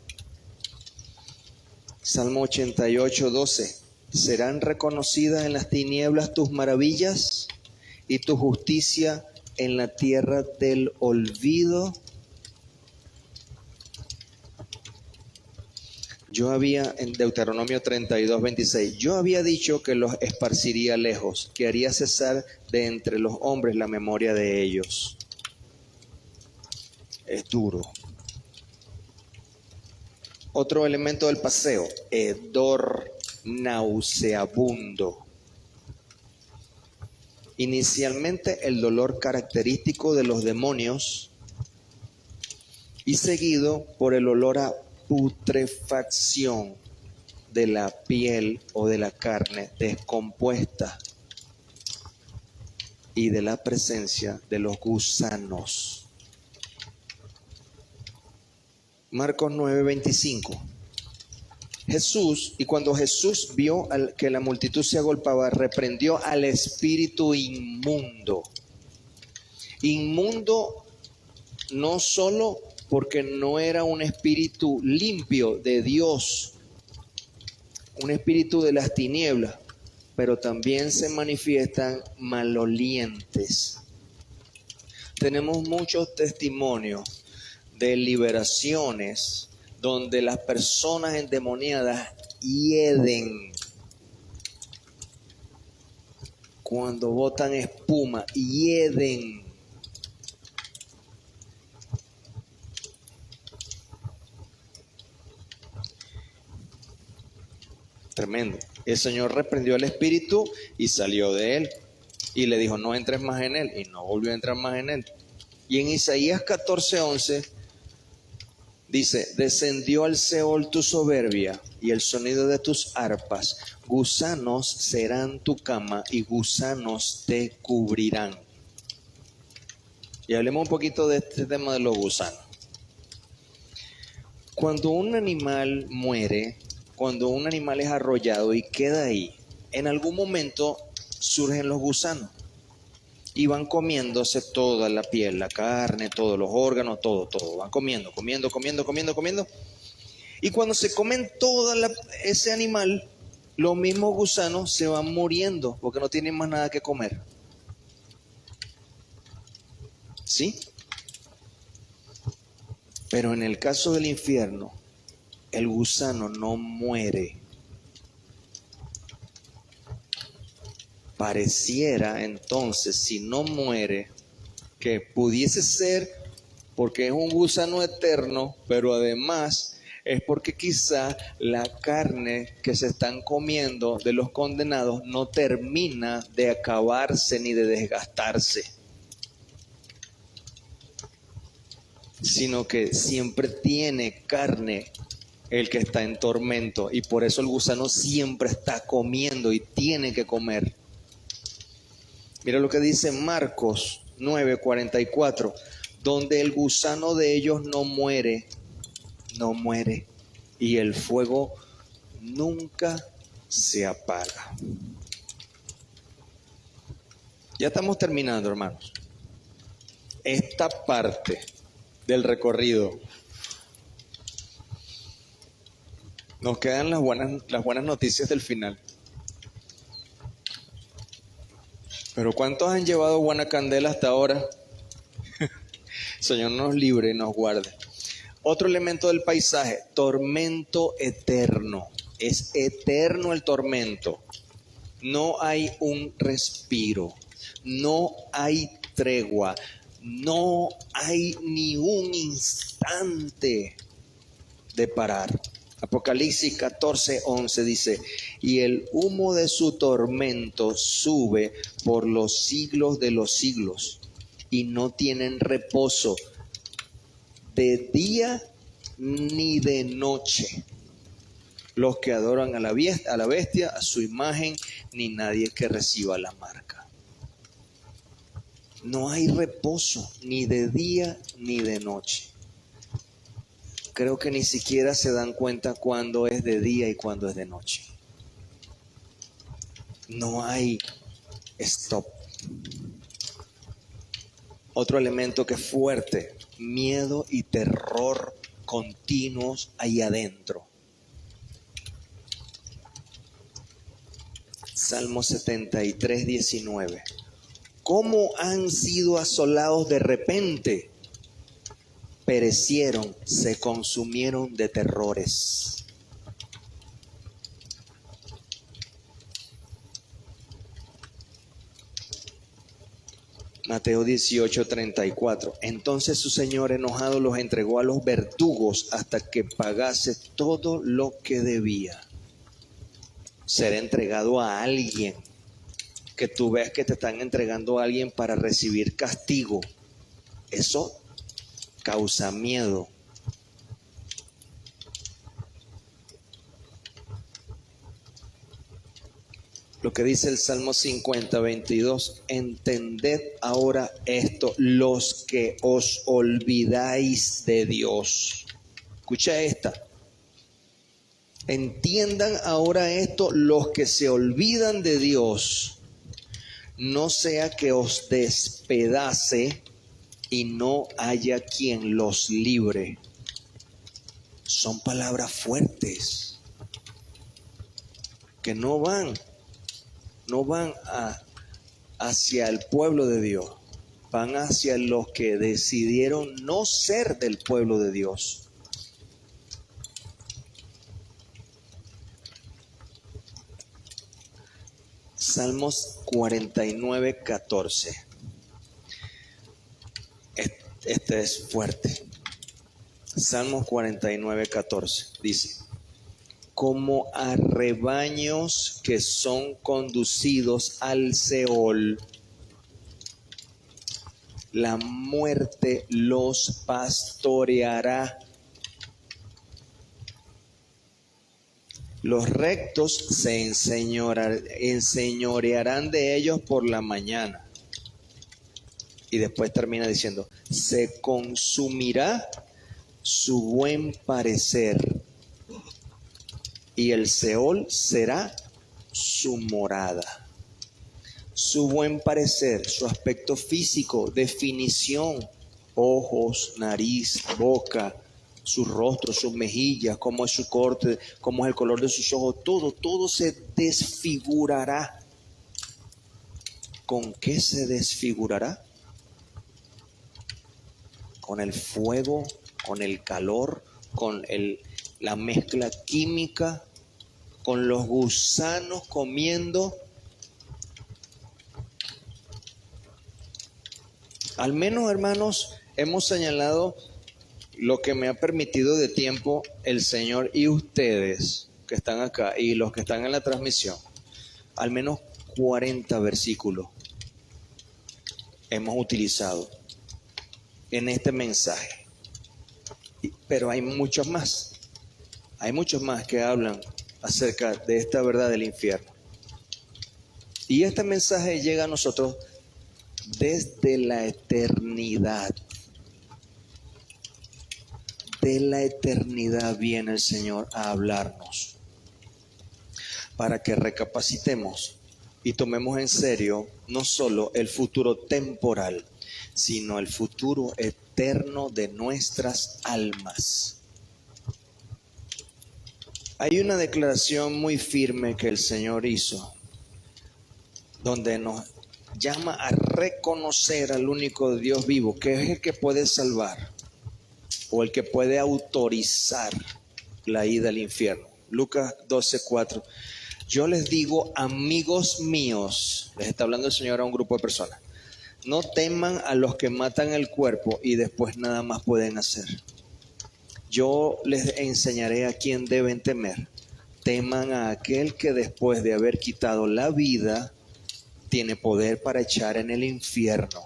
[SPEAKER 1] Salmo 88, 12. ¿Serán reconocidas en las tinieblas tus maravillas y tu justicia en la tierra del olvido? Yo había, en Deuteronomio 32, 26, yo había dicho que los esparciría lejos, que haría cesar de entre los hombres la memoria de ellos. Es duro. Otro elemento del paseo, hedor nauseabundo. Inicialmente el dolor característico de los demonios y seguido por el olor a putrefacción de la piel o de la carne descompuesta y de la presencia de los gusanos. Marcos 9:25. Y cuando Jesús vio que la multitud se agolpaba, reprendió al espíritu inmundo. Inmundo no solo porque no era un espíritu limpio de Dios, un espíritu de las tinieblas, pero también se manifiestan malolientes. Tenemos muchos testimonios de liberaciones donde las personas endemoniadas hieden cuando botan espuma, hieden. Tremendo. El Señor reprendió al espíritu y salió de él. Y le dijo, no entres más en él. Y no volvió a entrar más en él. Y en Isaías 14:11 dice, descendió al Seol tu soberbia y el sonido de tus arpas. Gusanos serán tu cama y gusanos te cubrirán. Y hablemos un poquito de este tema de los gusanos. Cuando un animal muere, cuando un animal es arrollado y queda ahí, en algún momento surgen los gusanos y van comiéndose toda la piel, la carne, todos los órganos, todo. Van comiendo. Y cuando se comen ese animal, los mismos gusanos se van muriendo porque no tienen más nada que comer. ¿Sí? Pero en el caso del infierno, el gusano no muere. Pareciera entonces, si no muere, que pudiese ser porque es un gusano eterno, pero además es porque quizá la carne que se están comiendo de los condenados no termina de acabarse ni de desgastarse, sino que siempre tiene carne el que está en tormento, y por eso el gusano siempre está comiendo y tiene que comer. Mira lo que dice Marcos 9:44, donde el gusano de ellos no muere, y el fuego nunca se apaga. Ya estamos terminando, hermanos. Esta parte del recorrido. Nos quedan las buenas noticias del final. Pero ¿cuántos han llevado buena candela hasta ahora? Señor nos libre y nos guarde. Otro elemento del paisaje, tormento eterno. Es eterno el tormento. No hay un respiro, no hay tregua, no hay ni un instante de parar. Apocalipsis 14:11 dice, y el humo de su tormento sube por los siglos de los siglos, y no tienen reposo de día ni de noche los que adoran a la bestia, a su imagen, ni nadie que reciba la marca. No hay reposo ni de día ni de noche. Creo que ni siquiera se dan cuenta cuándo es de día y cuándo es de noche. No hay stop. Otro elemento que es fuerte, miedo y terror continuos ahí adentro. Salmo 73:19. ¿Cómo han sido asolados de repente? Perecieron, se consumieron de terrores. Mateo 18:34. Entonces su señor enojado los entregó a los verdugos hasta que pagase todo lo que debía. Ser entregado a alguien, que tú ves que te están entregando a alguien para recibir castigo, eso causa miedo. Lo que dice el Salmo 50:22, entended ahora esto, los que os olvidáis de Dios. Escucha esta. Entiendan ahora esto, los que se olvidan de Dios, no sea que os despedace y no haya quien los libre. Son palabras fuertes que no van hacia el pueblo de Dios, van hacia los que decidieron no ser del pueblo de Dios. Salmos 49:14. Este es fuerte. Salmos 49:14 dice, como a rebaños que son conducidos al Seol, la muerte los pastoreará. Los rectos se enseñorearán de ellos por la mañana. Y después termina diciendo, se consumirá su buen parecer, y el Seol será su morada. Su buen parecer, su aspecto físico, definición, ojos, nariz, boca, su rostro, sus mejillas, cómo es su corte, cómo es el color de sus ojos, todo se desfigurará. ¿Con qué se desfigurará? Con el fuego, con el calor, con la mezcla química, con los gusanos comiendo. Al menos, hermanos, hemos señalado lo que me ha permitido de tiempo el Señor y ustedes que están acá y los que están en la transmisión. Al menos 40 versículos hemos utilizado en este mensaje. Pero hay muchos más. Hay muchos más que hablan acerca de esta verdad del infierno. Y este mensaje llega a nosotros desde la eternidad. De la eternidad viene el Señor a hablarnos para que recapacitemos y tomemos en serio no solo el futuro temporal, sino el futuro eterno de nuestras almas. Hay una declaración muy firme que el Señor hizo, donde nos llama a reconocer al único Dios vivo, que es el que puede salvar o el que puede autorizar la ida al infierno. Lucas 12:4. Yo les digo, amigos míos, les está hablando el Señor a un grupo de personas, no teman a los que matan el cuerpo y después nada más pueden hacer. Yo les enseñaré a quién deben temer. Teman a aquel que después de haber quitado la vida, tiene poder para echar en el infierno.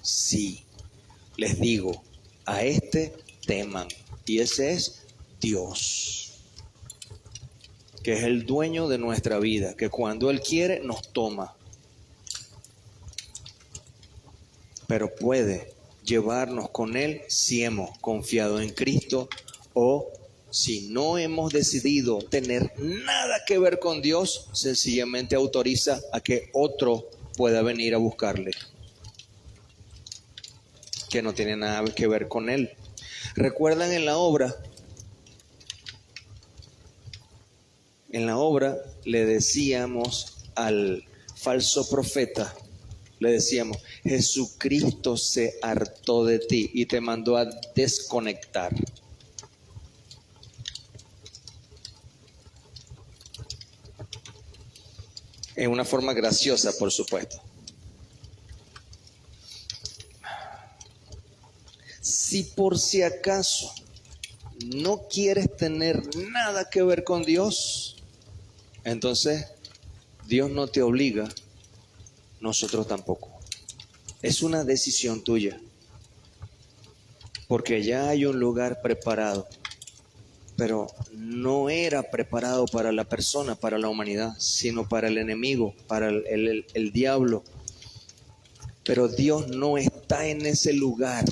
[SPEAKER 1] Sí, les digo, a este teman. Y ese es Dios, que es el dueño de nuestra vida, que cuando Él quiere nos toma. Pero puede llevarnos con Él si hemos confiado en Cristo o si no hemos decidido tener nada que ver con Dios, sencillamente autoriza a que otro pueda venir a buscarle, que no tiene nada que ver con Él. ¿Recuerdan en la obra? En la obra le decíamos al falso profeta, le decíamos, Jesucristo se hartó de ti y te mandó a desconectar. En una forma graciosa, por supuesto. Si por si acaso no quieres tener nada que ver con Dios, entonces Dios no te obliga, nosotros tampoco. Es una decisión tuya, porque ya hay un lugar preparado, pero no era preparado para la persona, para la humanidad, sino para el enemigo, para el diablo. Pero Dios no está en ese lugar,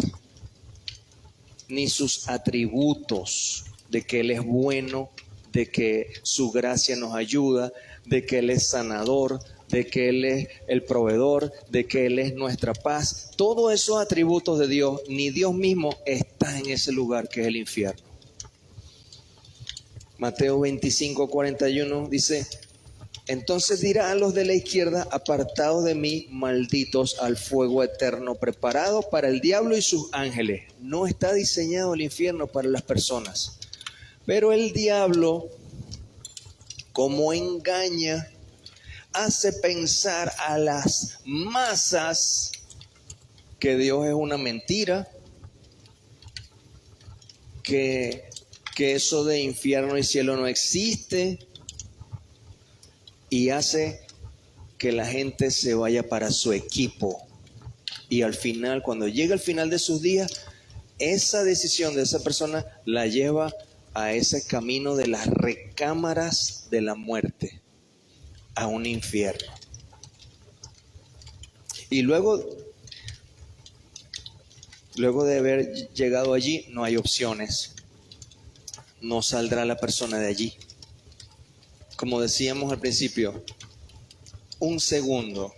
[SPEAKER 1] ni sus atributos de que Él es bueno, de que su gracia nos ayuda, de que Él es sanador, de que Él es el proveedor, de que Él es nuestra paz. Todos esos atributos de Dios, ni Dios mismo está en ese lugar que es el infierno. Mateo 25:41 dice, entonces dirá a los de la izquierda, apartados de mí, malditos, al fuego eterno preparado para el diablo y sus ángeles. No está diseñado el infierno para las personas, pero el diablo, como engaña, hace pensar a las masas que Dios es una mentira, que eso de infierno y cielo no existe, y hace que la gente se vaya para su equipo. Y al final, cuando llega el final de sus días, esa decisión de esa persona la lleva a ese camino de las recámaras de la muerte, a un infierno. Y luego de haber llegado allí, no hay opciones. No saldrá la persona de allí. Como decíamos al principio, un segundo.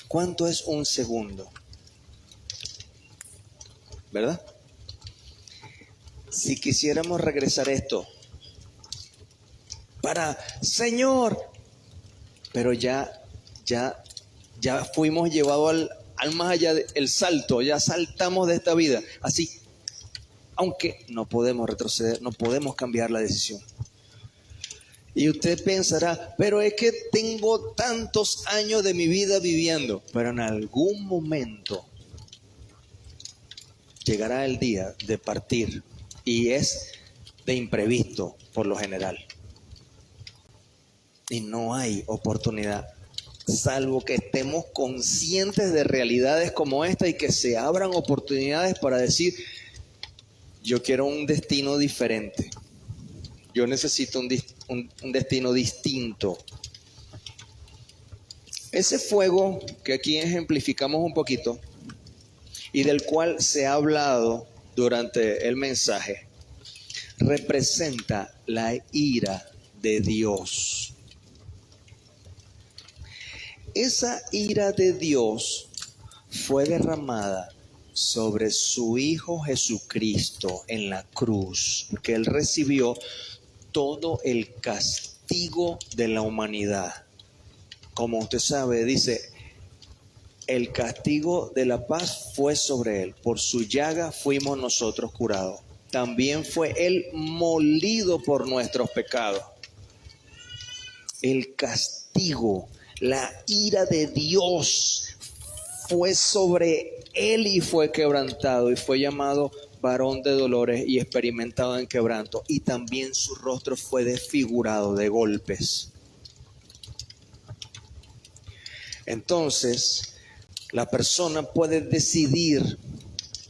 [SPEAKER 1] ¿Cuánto es un segundo? ¿Verdad? Si quisiéramos regresar esto para, Señor, pero ya fuimos llevados al más allá del salto, ya saltamos de esta vida. Así, aunque no podemos retroceder, no podemos cambiar la decisión. Y usted pensará, pero es que tengo tantos años de mi vida viviendo. Pero en algún momento llegará el día de partir y es de imprevisto por lo general. Y no hay oportunidad, salvo que estemos conscientes de realidades como esta y que se abran oportunidades para decir, yo quiero un destino diferente. Yo necesito un destino distinto. Ese fuego que aquí ejemplificamos un poquito y del cual se ha hablado durante el mensaje, representa la ira de Dios. Esa ira de Dios fue derramada sobre su Hijo Jesucristo en la cruz, que Él recibió todo el castigo de la humanidad. Como usted sabe, dice, el castigo de la paz fue sobre Él, por su llaga fuimos nosotros curados. También fue Él molido por nuestros pecados. El castigo, la ira de Dios fue sobre Él y fue quebrantado y fue llamado varón de dolores y experimentado en quebranto. Y también su rostro fue desfigurado de golpes. Entonces, la persona puede decidir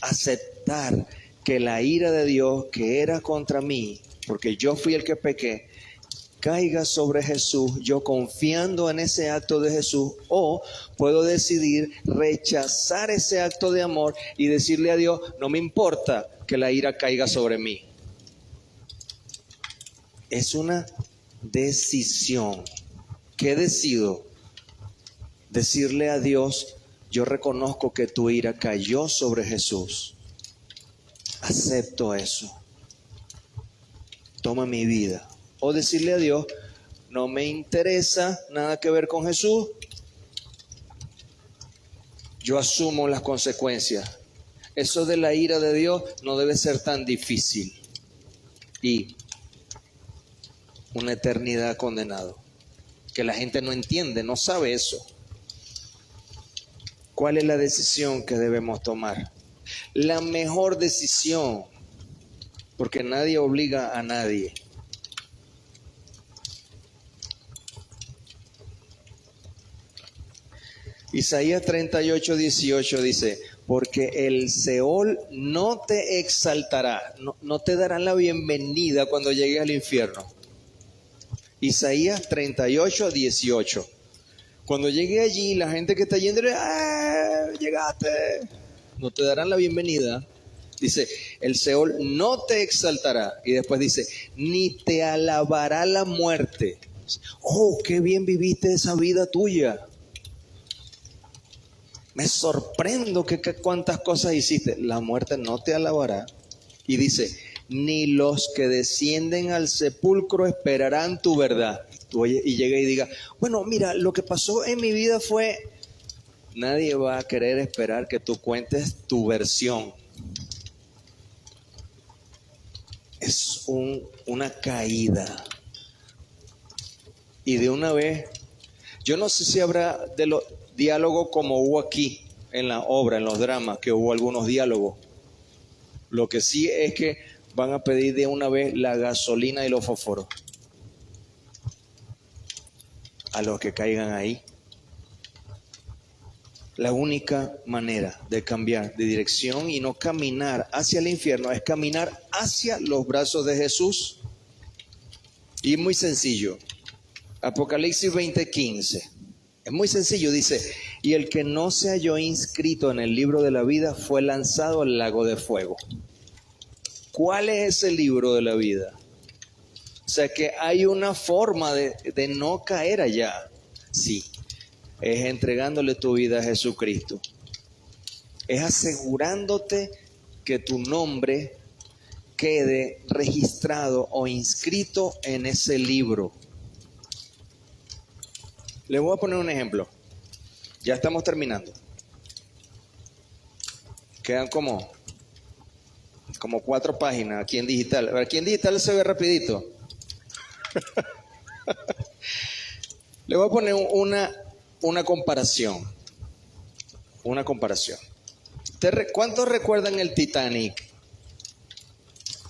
[SPEAKER 1] aceptar que la ira de Dios que era contra mí, porque yo fui el que pequé, caiga sobre Jesús, yo confiando en ese acto de Jesús, o puedo decidir rechazar ese acto de amor y decirle a Dios, no me importa que la ira caiga sobre mí. Es una decisión. ¿Qué decido? Decirle a Dios, yo reconozco que tu ira cayó sobre Jesús. Acepto eso. Toma mi vida. O decirle a Dios, no me interesa nada que ver con Jesús. Yo asumo las consecuencias. Eso de la ira de Dios no debe ser tan difícil. Y una eternidad condenado. Que la gente no entiende, no sabe eso. ¿Cuál es la decisión que debemos tomar? La mejor decisión, porque nadie obliga a nadie. Isaías 38:18 dice, porque el Seol no te exaltará, no te dará la bienvenida cuando llegues al infierno. Isaías 38:18. Cuando llegue allí, la gente que está yendo, llegaste, no te darán la bienvenida. Dice, el Seol no te exaltará. Y después dice, ni te alabará la muerte. Oh, qué bien viviste esa vida tuya. Me sorprendo que cuántas cosas hiciste. La muerte no te alabará. Y dice, ni los que descienden al sepulcro esperarán tu verdad. Y llega y diga, bueno, mira, lo que pasó en mi vida fue... Nadie va a querer esperar que tú cuentes tu versión. Es una caída. Y de una vez, yo no sé si habrá de los diálogos como hubo aquí en la obra, en los dramas, que hubo algunos diálogos. Lo que sí es que van a pedir de una vez la gasolina y los fósforos a los que caigan ahí. La única manera de cambiar de dirección y no caminar hacia el infierno es caminar hacia los brazos de Jesús. Y es muy sencillo. Apocalipsis 20:15. Es muy sencillo, dice, y el que no se halló inscrito en el libro de la vida fue lanzado al lago de fuego. ¿Cuál es ese libro de la vida? O sea que hay una forma de no caer allá. Sí, es entregándole tu vida a Jesucristo. Es asegurándote que tu nombre quede registrado o inscrito en ese libro. Les voy a poner un ejemplo. Ya estamos terminando. Quedan como 4 páginas aquí en digital. A ver, aquí en digital se ve rapidito. Le voy a poner una comparación. Una comparación. ¿Cuántos recuerdan el Titanic?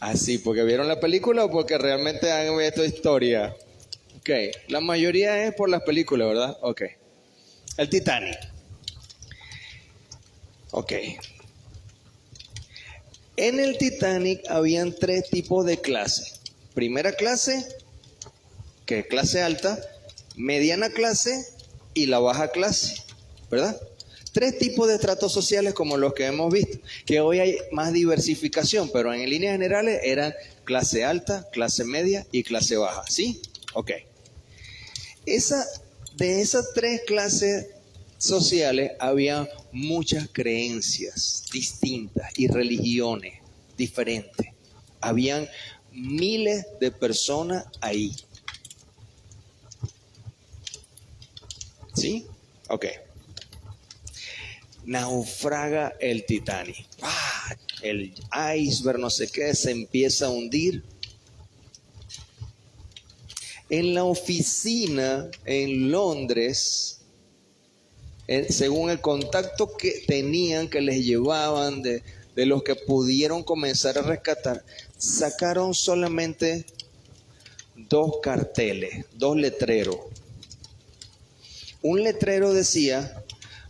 [SPEAKER 1] Ah, sí, porque vieron la película o porque realmente han visto historia. Ok, la mayoría es por las películas, ¿verdad? Ok. El Titanic. Ok. En el Titanic habían 3 tipos de clases. Primera clase, que es clase alta, mediana clase y la baja clase, ¿verdad? 3 tipos de estratos sociales como los que hemos visto, que hoy hay más diversificación, pero en líneas generales eran clase alta, clase media y clase baja, ¿sí? Ok. De esas 3 clases sociales había muchas creencias distintas y religiones diferentes. Habían miles de personas ahí. ¿Sí? Ok. Naufraga el Titanic. ¡Ah! El iceberg, no sé qué, se empieza a hundir. En la oficina en Londres, según el contacto que tenían, que les llevaban de los que pudieron comenzar a rescatar, sacaron solamente 2 carteles, 2 letreros. Un letrero decía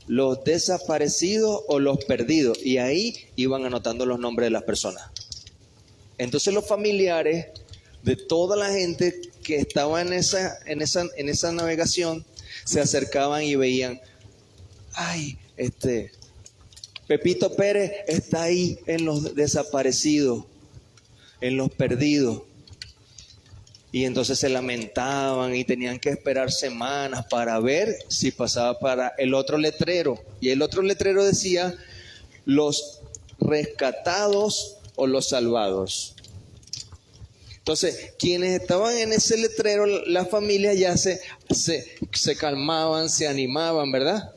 [SPEAKER 1] los desaparecidos o los perdidos, y ahí iban anotando los nombres de las personas. Entonces los familiares de toda la gente que estaba en esa navegación se acercaban y veían, ay, Pepito Pérez está ahí en los desaparecidos, en los perdidos. Y entonces se lamentaban y tenían que esperar semanas para ver si pasaba para el otro letrero. Y el otro letrero decía los rescatados o los salvados. Entonces, quienes estaban en ese letrero, las familias ya se calmaban, se animaban, ¿verdad?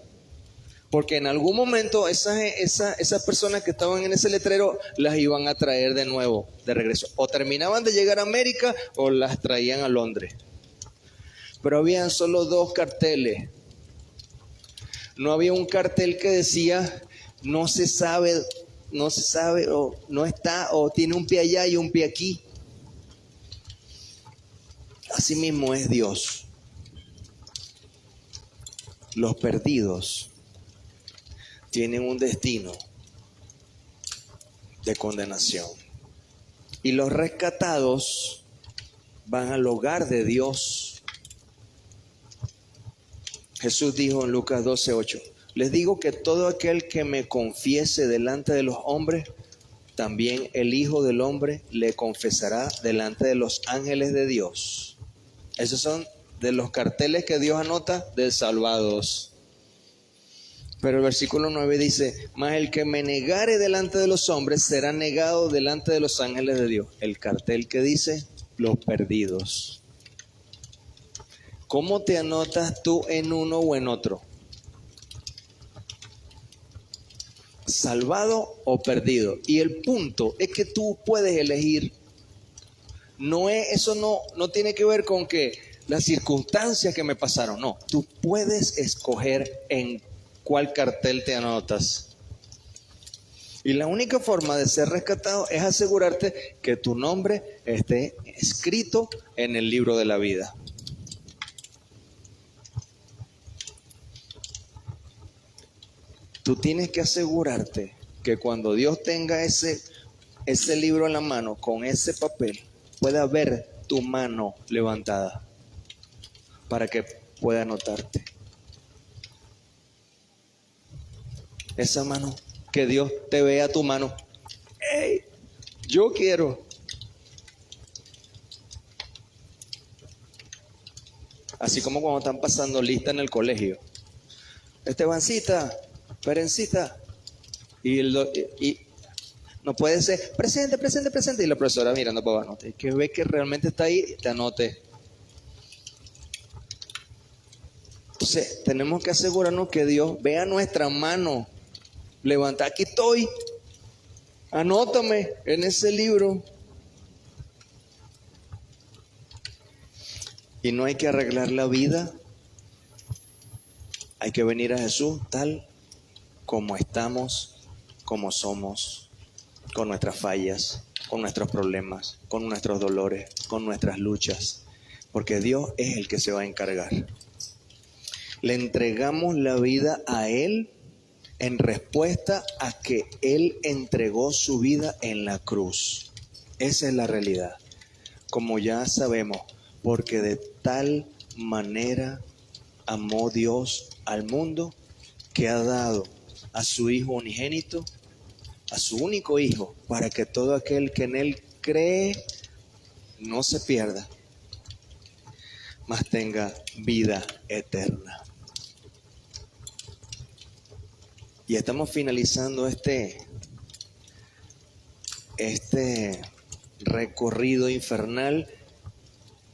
[SPEAKER 1] Porque en algún momento esas personas que estaban en ese letrero las iban a traer de nuevo, de regreso. O terminaban de llegar a América o las traían a Londres. Pero habían solo 2 carteles. No había un cartel que decía no se sabe, o no está, o tiene un pie allá y un pie aquí. Así mismo es Dios. Los perdidos tienen un destino de condenación. Y los rescatados van al hogar de Dios. Jesús dijo en Lucas 12:8, les digo que todo aquel que me confiese delante de los hombres, también el Hijo del Hombre le confesará delante de los ángeles de Dios. Esos son de los carteles que Dios anota de salvados. Pero el versículo 9 dice, mas el que me negare delante de los hombres será negado delante de los ángeles de Dios. El cartel que dice, los perdidos. ¿Cómo te anotas tú en uno o en otro? ¿Salvado o perdido? Y el punto es que tú puedes elegir. Eso no tiene que ver con que las circunstancias que me pasaron. No, tú puedes escoger en cuál cartel te anotas. Y la única forma de ser rescatado es asegurarte que tu nombre esté escrito en el libro de la vida. Tú tienes que asegurarte que cuando Dios tenga ese libro en la mano, con ese papel, pueda ver tu mano levantada para que pueda anotarte. Esa mano, que Dios te vea tu mano. ¡Hey! Yo quiero. Así como cuando están pasando lista en el colegio. Estebancita, Perencita. Y no puede ser, presente. Y la profesora mirando para abajo. Hay que ver que realmente está ahí, te anote. Entonces, tenemos que asegurarnos que Dios vea nuestra mano. Levanta, aquí estoy. Anótame en ese libro. Y no hay que arreglar la vida. Hay que venir a Jesús tal como estamos como somos, con nuestras fallas, con nuestros problemas, con nuestros dolores, con nuestras luchas, porque Dios es el que se va a encargar. Le entregamos la vida a Él en respuesta a que Él entregó su vida en la cruz. Esa es la realidad. Como ya sabemos, porque de tal manera amó Dios al mundo que ha dado a su Hijo unigénito, a su único Hijo, para que todo aquel que en Él cree no se pierda, mas tenga vida eterna. Y estamos finalizando este recorrido infernal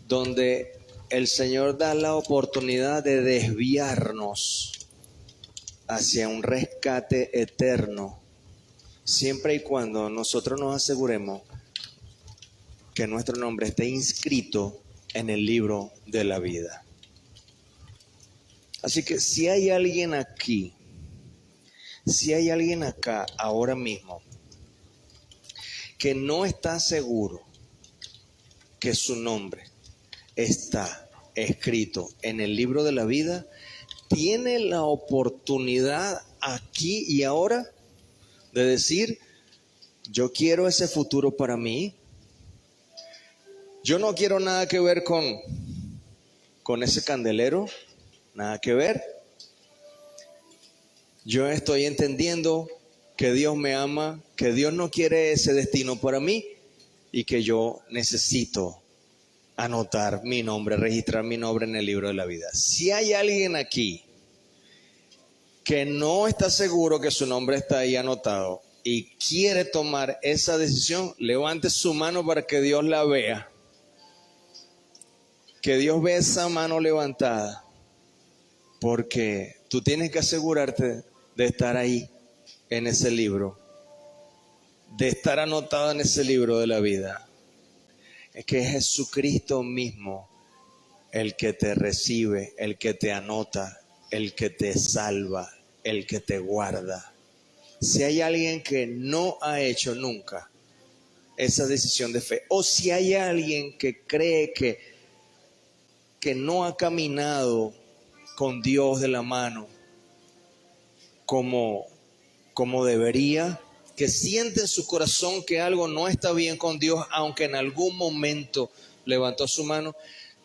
[SPEAKER 1] donde el Señor da la oportunidad de desviarnos hacia un rescate eterno, siempre y cuando nosotros nos aseguremos que nuestro nombre esté inscrito en el libro de la vida. Así que si hay alguien aquí, si hay alguien acá ahora mismo que no está seguro que su nombre está escrito en el libro de la vida, tiene la oportunidad aquí y ahora de decir: yo quiero ese futuro para mí. Yo no quiero nada que ver con ese candelero, nada que ver. Yo estoy entendiendo que Dios me ama, que Dios no quiere ese destino para mí y que yo necesito anotar mi nombre, registrar mi nombre en el libro de la vida. Si hay alguien aquí que no está seguro que su nombre está ahí anotado y quiere tomar esa decisión, levante su mano para que Dios la vea. Que Dios vea esa mano levantada, porque tú tienes que asegurarte de estar ahí en ese libro, de estar anotado en ese libro de la vida. Es que es Jesucristo mismo el que te recibe, el que te anota, el que te salva, el que te guarda. Si hay alguien que no ha hecho nunca esa decisión de fe, o si hay alguien que cree que no ha caminado con Dios de la mano como debería, que siente en su corazón que algo no está bien con Dios, aunque en algún momento levantó su mano,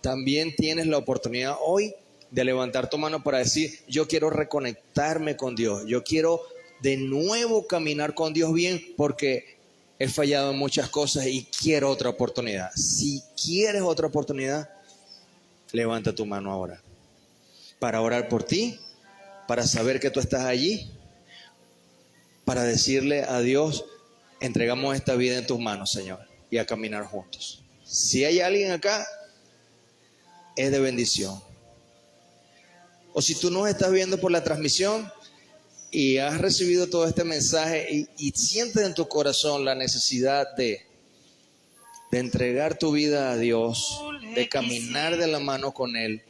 [SPEAKER 1] también tienes la oportunidad hoy de levantar tu mano para decir: yo quiero reconectarme con Dios, yo quiero de nuevo caminar con Dios bien, porque he fallado en muchas cosas y quiero otra oportunidad. Si quieres otra oportunidad, levanta tu mano ahora, para orar por ti, para saber que tú estás allí, para decirle a Dios: entregamos esta vida en tus manos, Señor, y a caminar juntos. Si hay alguien acá, es de bendición. O si tú nos estás viendo por la transmisión y has recibido todo este mensaje y sientes en tu corazón la necesidad de entregar tu vida a Dios, de caminar de la mano con Él,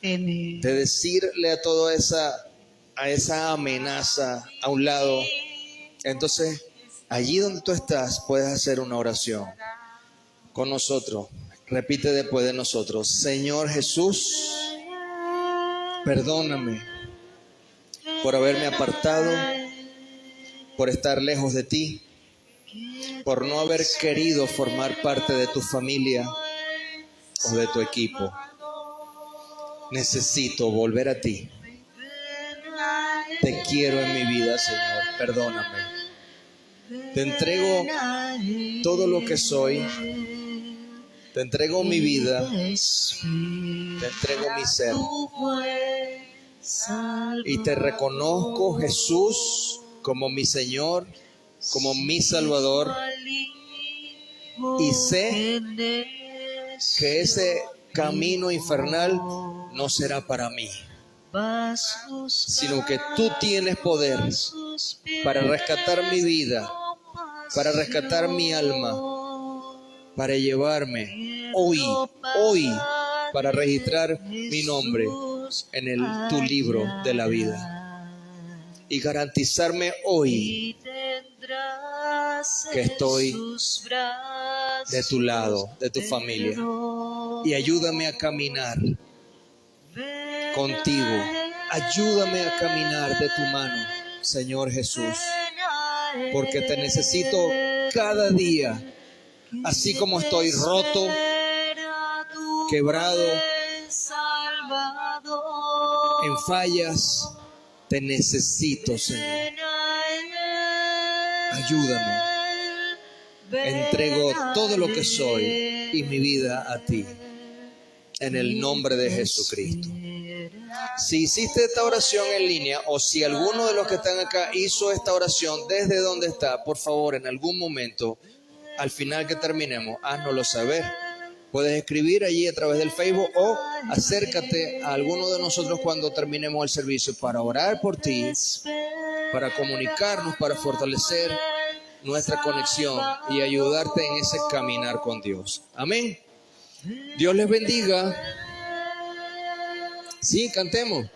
[SPEAKER 1] de decirle a toda esa amenaza a un lado, entonces allí donde tú estás puedes hacer una oración con nosotros. Repite después de nosotros: Señor Jesús, perdóname por haberme apartado, por estar lejos de ti, por no haber querido formar parte de tu familia o de tu equipo. Necesito volver a ti. Te quiero en mi vida, Señor. Perdóname. Te entrego todo lo que soy. Te entrego mi vida. Te entrego mi ser. Y te reconozco, Jesús, como mi Señor, como mi Salvador. Y sé que ese camino infernal no será para mí, sino que tú tienes poder para rescatar mi vida, para rescatar mi alma, para llevarme hoy, para registrar mi nombre en tu libro de la vida y garantizarme hoy que estoy de tu lado, de tu familia. Y ayúdame a caminar contigo. Ayúdame a caminar de tu mano, Señor Jesús. Porque te necesito cada día, así como estoy roto, quebrado, en fallas, te necesito, Señor. Ayúdame. Entrego todo lo que soy y mi vida a ti, en el nombre de Jesucristo. Si hiciste esta oración en línea, o si alguno de los que están acá hizo esta oración desde donde está, por favor, en algún momento, al final que terminemos, háznoslo saber. Puedes escribir allí a través del Facebook o acércate a alguno de nosotros cuando terminemos el servicio para orar por ti, para comunicarnos, para fortalecer nuestra conexión y ayudarte en ese caminar con Dios. Amén. Dios les bendiga. Sí, cantemos.